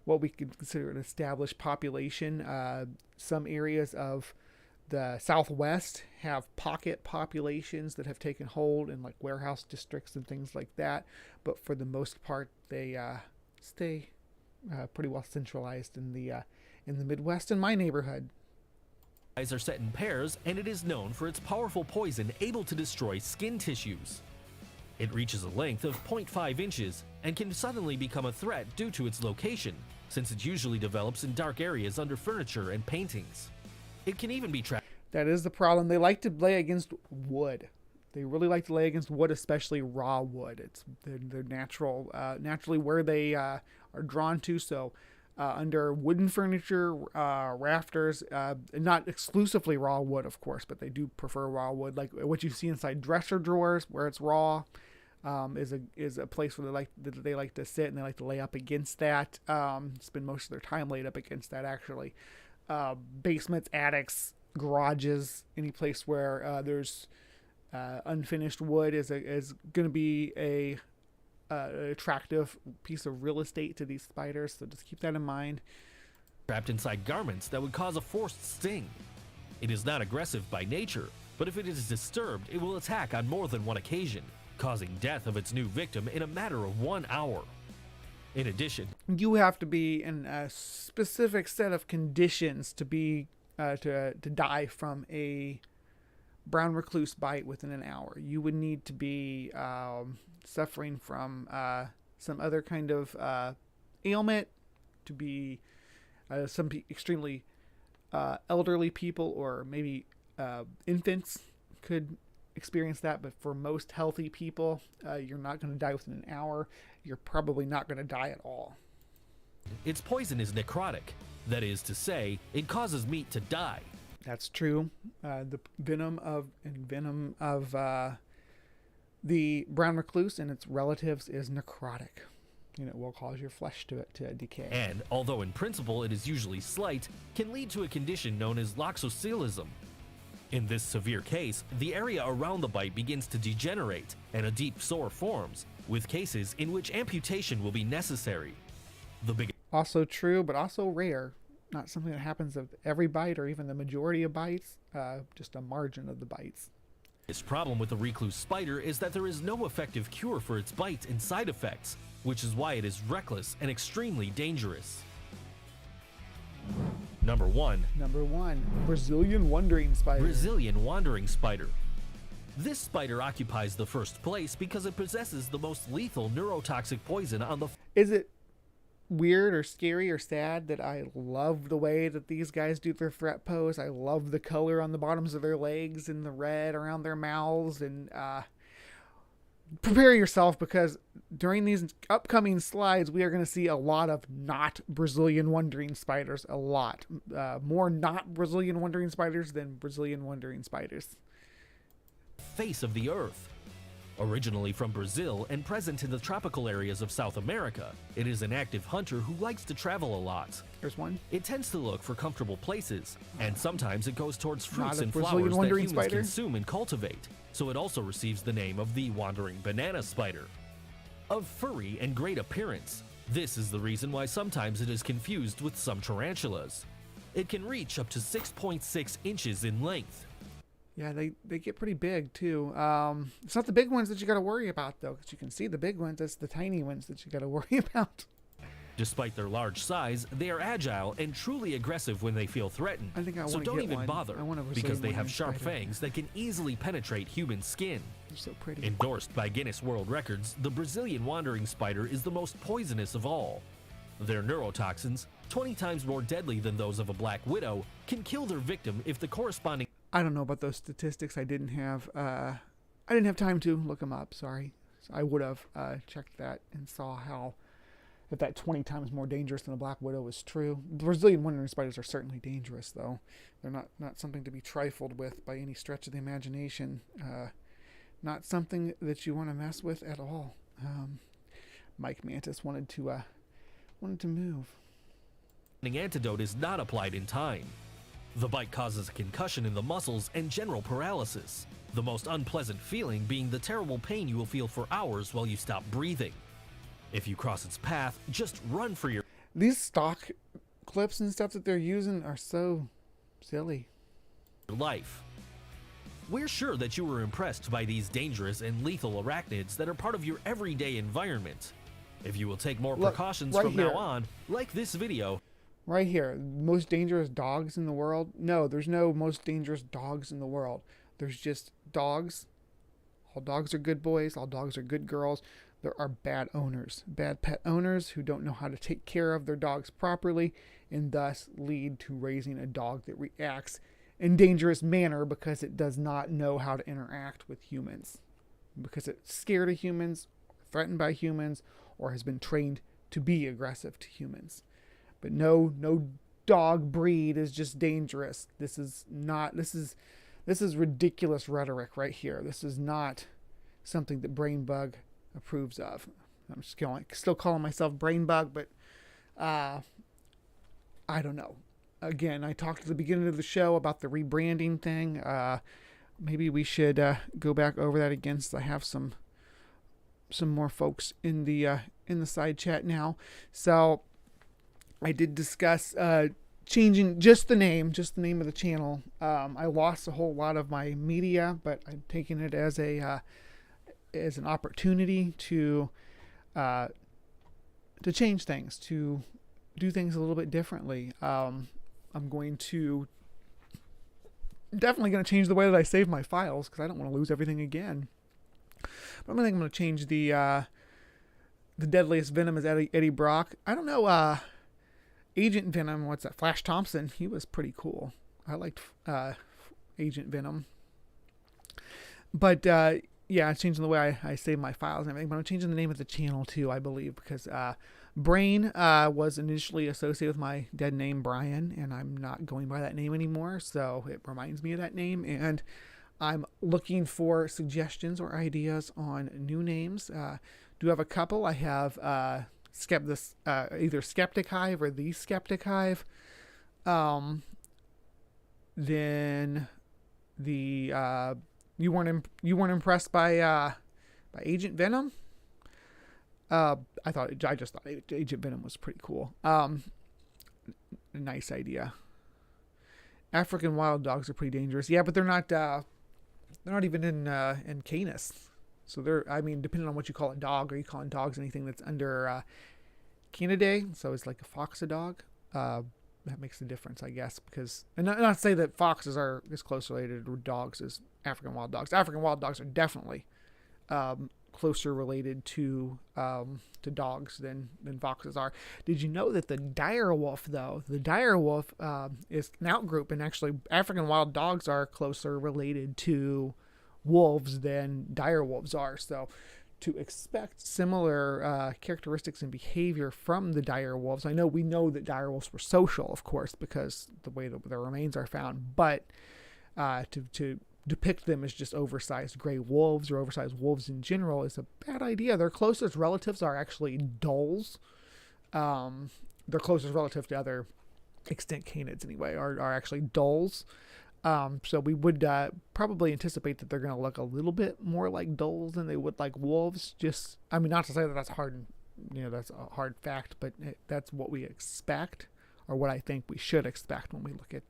what we could consider an established population. Some areas of the Southwest have pocket populations that have taken hold in like warehouse districts and things like that, but for the most part they stay pretty well centralized in the Midwest in my neighborhood. Eyes are set in pairs, and it is known for its powerful poison able to destroy skin tissues. It reaches a length of 0.5 inches and can suddenly become a threat due to its location, since it usually develops in dark areas under furniture and paintings. It can even be trapped. That is the problem. They like to lay against wood. They really like to lay against wood, especially raw wood. It's their naturally where they are drawn to. So under wooden furniture, rafters, not exclusively raw wood, of course, but they do prefer raw wood. Like what you see inside dresser drawers, where it's raw, is a place where they like to sit, and they like to lay up against that. Spend most of their time laid up against that, actually. Basements, attics, garages, any place where there's unfinished wood is going to be an attractive piece of real estate to these spiders, so just keep that in mind. Trapped inside garments that would cause a forced sting. It is not aggressive by nature, but if it is disturbed, it will attack on more than one occasion, causing death of its new victim in a matter of 1 hour. In addition, you have to be in a specific set of conditions to be to die from a brown recluse bite within an hour. You would need to be suffering from some other kind of ailment, to be some extremely elderly people, or maybe infants could experience that, but for most healthy people, you're not going to die within an hour. You're probably not going to die at all. its poison is necrotic. That is to say, it causes meat to die. That's true. The venom of the brown recluse and its relatives is necrotic. It will cause your flesh to decay. And, although in principle it is usually slight, can lead to a condition known as loxoscelism. In this severe case, the area around the bite begins to degenerate and a deep sore forms, with cases in which amputation will be necessary. Also true, but also rare. Not something that happens with every bite or even the majority of bites, just a margin of the bites. This problem with the recluse spider is that there is no effective cure for its bites and side effects, which is why it is reckless and extremely dangerous. Number 1. Brazilian wandering spider. Brazilian wandering spider. This spider occupies the first place because it possesses the most lethal neurotoxic poison on the... Is it weird or scary or sad that I love the way that these guys do their threat pose? I love the color on the bottoms of their legs and the red around their mouths, and prepare yourself, because during these upcoming slides we are going to see a lot of not Brazilian wandering spiders. A lot more not Brazilian wandering spiders than Brazilian wandering spiders. Face of the earth. Originally from Brazil and present in the tropical areas of South America, it is an active hunter who likes to travel a lot. There's one. It tends to look for comfortable places, and sometimes it goes towards fruits and Brazilian flowers that wandering humans spider? consume and cultivate, so it also receives the name of the wandering banana spider. Of furry and great appearance, this is the reason why sometimes it is confused with some tarantulas. It can reach up to 6.6 inches in length. Yeah, they get pretty big too. It's not the big ones that you got to worry about, though, because you can see the big ones. It's the tiny ones that you got to worry about. Despite their large size, they are agile and truly aggressive when they feel threatened. I think I so want to don't get even one. bother, I want a because they Brazilian have sharp spider. fangs that can easily penetrate human skin. They're so pretty. Endorsed by Guinness World Records, the Brazilian wandering spider is the most poisonous of all. Their neurotoxins, 20 times more deadly than those of a black widow, can kill their victim if the corresponding... I don't know about those statistics. I didn't have time to look them up. Sorry. So I would have checked that and saw how that 20 times more dangerous than a black widow is true. Brazilian wandering spiders are certainly dangerous, though. They're not something to be trifled with by any stretch of the imagination. Not something that you want to mess with at all. Mike Mantis wanted to move. The antidote is not applied in time. The bite causes a concussion in the muscles and general paralysis. The most unpleasant feeling being the terrible pain you will feel for hours while you stop breathing. If you cross its path, just run for your These stock clips and stuff that they're using are so silly. life. We're sure that you were impressed by these dangerous and lethal arachnids that are part of your everyday environment. If you will take more Look, precautions right from here. now on, like this video, Right here, most dangerous dogs in the world. No, there's no most dangerous dogs in the world. There's just dogs. All dogs are good boys. All dogs are good girls. There are bad owners, bad pet owners who don't know how to take care of their dogs properly and thus lead to raising a dog that reacts in dangerous manner because it does not know how to interact with humans. Because it's scared of humans, threatened by humans, or has been trained to be aggressive to humans. But no dog breed is just dangerous. This is ridiculous rhetoric right here. This is not something that Brainbug approves of. I'm still calling myself Brainbug, but I don't know. Again, I talked at the beginning of the show about the rebranding thing. Maybe we should go back over that again, since I have some more folks in the side chat now. So I did discuss changing just the name of the channel. I lost a whole lot of my media, but I'm taking it as an opportunity to change things, to do things a little bit differently. I'm definitely going to change the way that I save my files because I don't want to lose everything again. But I'm going to change the deadliest venom is Eddie Brock. I don't know. Agent Venom, what's that? Flash Thompson, he was pretty cool. I liked Agent Venom. But yeah, I'm changing the way I save my files and everything. But I'm changing the name of the channel too, I believe, because Brain was initially associated with my dead name Brian, and I'm not going by that name anymore. So it reminds me of that name, and I'm looking for suggestions or ideas on new names. Do have a couple. I have either Skeptic Hive or the Skeptic Hive. Then the you weren't impressed by Agent Venom. I just thought Agent Venom was pretty cool. A nice idea. African wild dogs are pretty dangerous. Yeah, but they're not even in Canis. So depending on what you call a dog, are you calling dogs anything that's under Canidae? So it's like a fox a dog. That makes a difference, I guess, because, and not to say that foxes are as close related to dogs as African wild dogs. African wild dogs are definitely closer related to dogs than foxes are. Did you know that the dire wolf, though, is an outgroup, and actually African wild dogs are closer related to wolves than dire wolves are. So to expect similar characteristics and behavior from the dire wolves. We know that dire wolves were social, of course, because the way that their remains are found, but to depict them as just oversized gray wolves or oversized wolves in general is a bad idea. Their closest relatives are actually dholes. Their closest relative to other extinct canids, anyway, are actually dholes. So we would probably anticipate that they're going to look a little bit more like dholes than they would like wolves. Not to say that that's hard, that's a hard fact, but that's what we expect, or what I think we should expect when we look at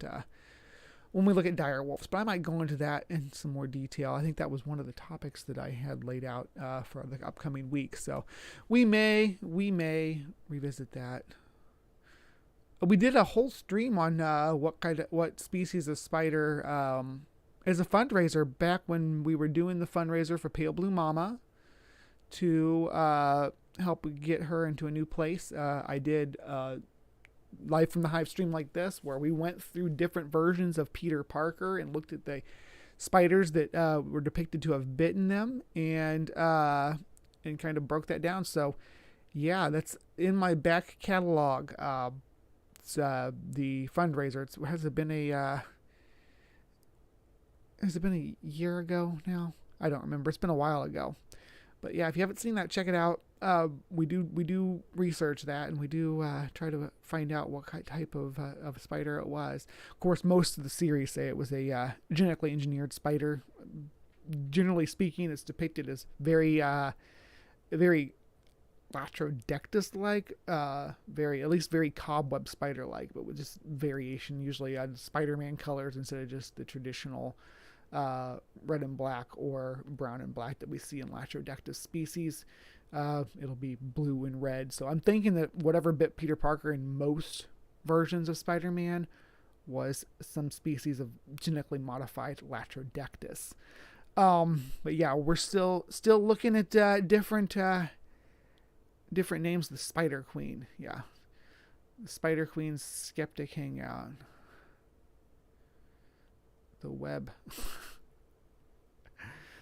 dire wolves. But I might go into that in some more detail. I think that was one of the topics that I had laid out for the upcoming week. So we may revisit that. We did a whole stream on what species of spider as a fundraiser back when we were doing the fundraiser for Pale Blue Mama to help get her into a new place. I did Live from the Hive stream like this, where we went through different versions of Peter Parker and looked at the spiders that were depicted to have bitten them, and kind of broke that down. So yeah, that's in my back catalog. It's the fundraiser. Has it been a year ago now? I don't remember. It's been a while ago. But yeah, if you haven't seen that, check it out. We do research that, and we do try to find out what type of spider it was. Of course, most of the series say it was a genetically engineered spider. Generally speaking, it's depicted as very Latrodectus-like, very cobweb spider-like, but with just variation, usually on Spider-Man colors instead of just the traditional red and black or brown and black that we see in Latrodectus species. It'll be blue and red. So I'm thinking that whatever bit Peter Parker in most versions of Spider-Man was some species of genetically modified Latrodectus. But yeah, we're still looking at different names. The Spider Queen, yeah, the Spider Queen's Skeptic Hangout. The web.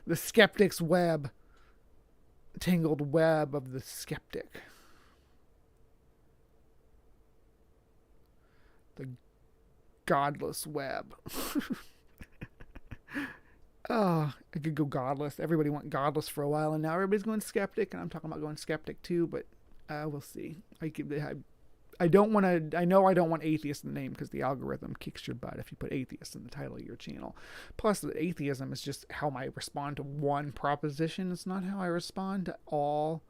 The skeptic's web. Tangled web of the skeptic. The godless web. Oh, I could go godless. Everybody went godless for a while, and now everybody's going skeptic, and I'm talking about going skeptic too, but we'll see. I don't want to. I know I don't want atheist in the name because the algorithm kicks your butt if you put atheist in the title of your channel. Plus, the atheism is just how I respond to one proposition. It's not how I respond to all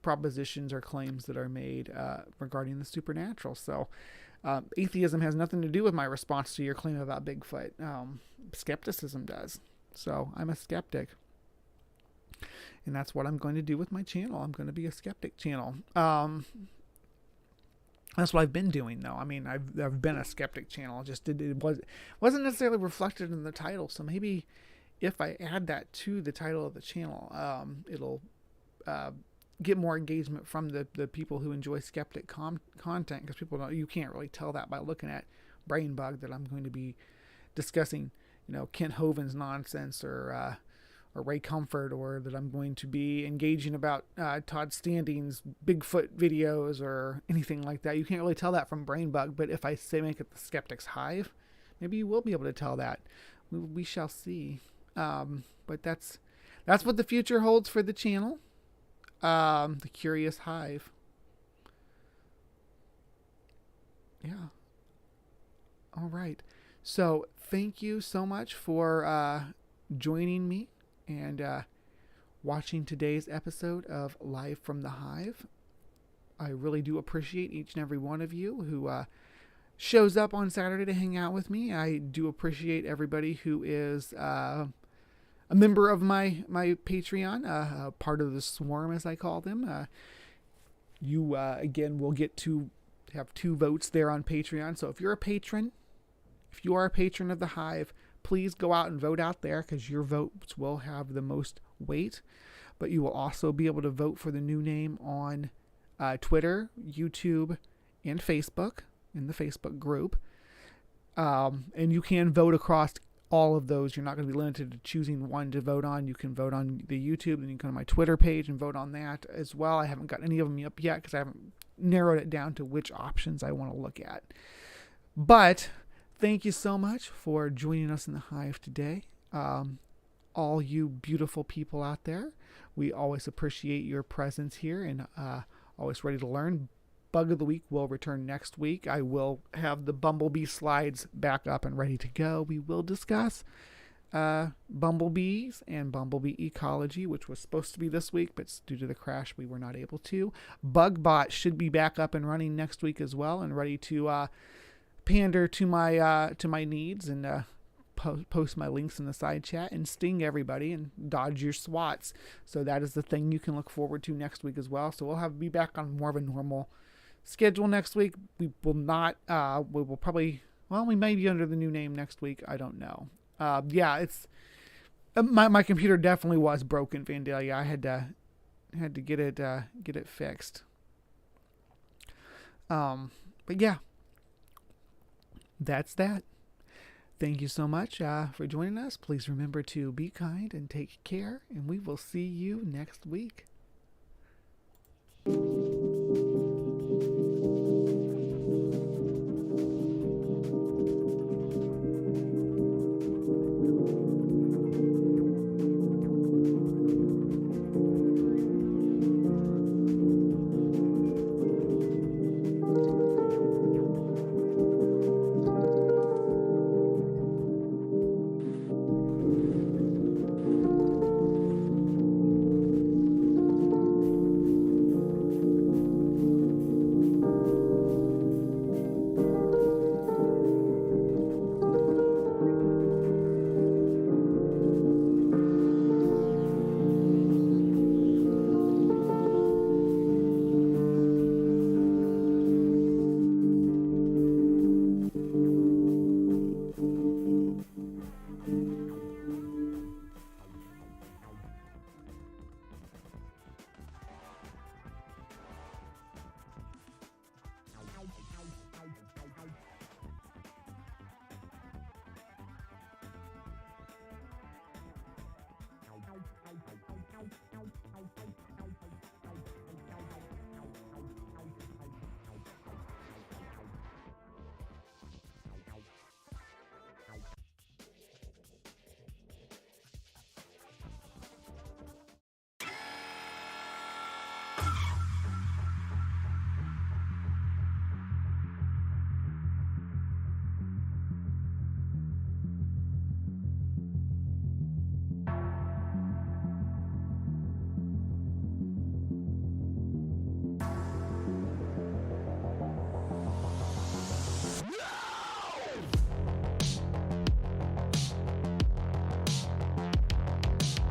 propositions or claims that are made regarding the supernatural. So, atheism has nothing to do with my response to your claim about Bigfoot. Skepticism does. So, I'm a skeptic. And that's what I'm going to do with my channel. I'm going to be a skeptic channel. That's what I've been doing, though. I mean, I've been a skeptic channel. Just wasn't necessarily reflected in the title. So maybe if I add that to the title of the channel, it'll get more engagement from the people who enjoy skeptic content. Because you can't really tell that by looking at Brain Bug that I'm going to be discussing, Kent Hovind's nonsense or Ray Comfort, or that I'm going to be engaging about Todd Standing's Bigfoot videos or anything like that. You can't really tell that from Brain Bug, but if I say make it the Skeptic's Hive, maybe you will be able to tell that. We shall see. But that's what the future holds for the channel. The Curious Hive. Yeah. All right. So thank you so much for joining me and watching today's episode of Live from the Hive. I really do appreciate each and every one of you who shows up on Saturday to hang out with me. I do appreciate everybody who is a member of my Patreon, part of the swarm, as I call them. You, again, will get to have 2 votes there on Patreon. So if you are a patron of the Hive, please go out and vote out there because your votes will have the most weight. But you will also be able to vote for the new name on Twitter, YouTube, and Facebook in the Facebook group. And you can vote across all of those. You're not going to be limited to choosing one to vote on. You can vote on the YouTube, and you can go to my Twitter page and vote on that as well. I haven't got any of them up yet because I haven't narrowed it down to which options I want to look at. But thank you so much for joining us in the Hive today. All you beautiful people out there, we always appreciate your presence here and always ready to learn. Bug of the Week will return next week. I will have the Bumblebee slides back up and ready to go. We will discuss bumblebees and bumblebee ecology, which was supposed to be this week, but due to the crash, we were not able to. BugBot should be back up and running next week as well and ready to pander to my needs and post my links in the side chat and sting everybody and dodge your swats. So that is the thing you can look forward to next week as well. So we'll be back on more of a normal schedule next week. We will not. We will probably. Well, we may be under the new name next week. I don't know. Yeah, it's my computer definitely was broken, Vandalia. I had to get it fixed. But yeah. That's that. Thank you so much for joining us. Please remember to be kind and take care, and we will see you next week.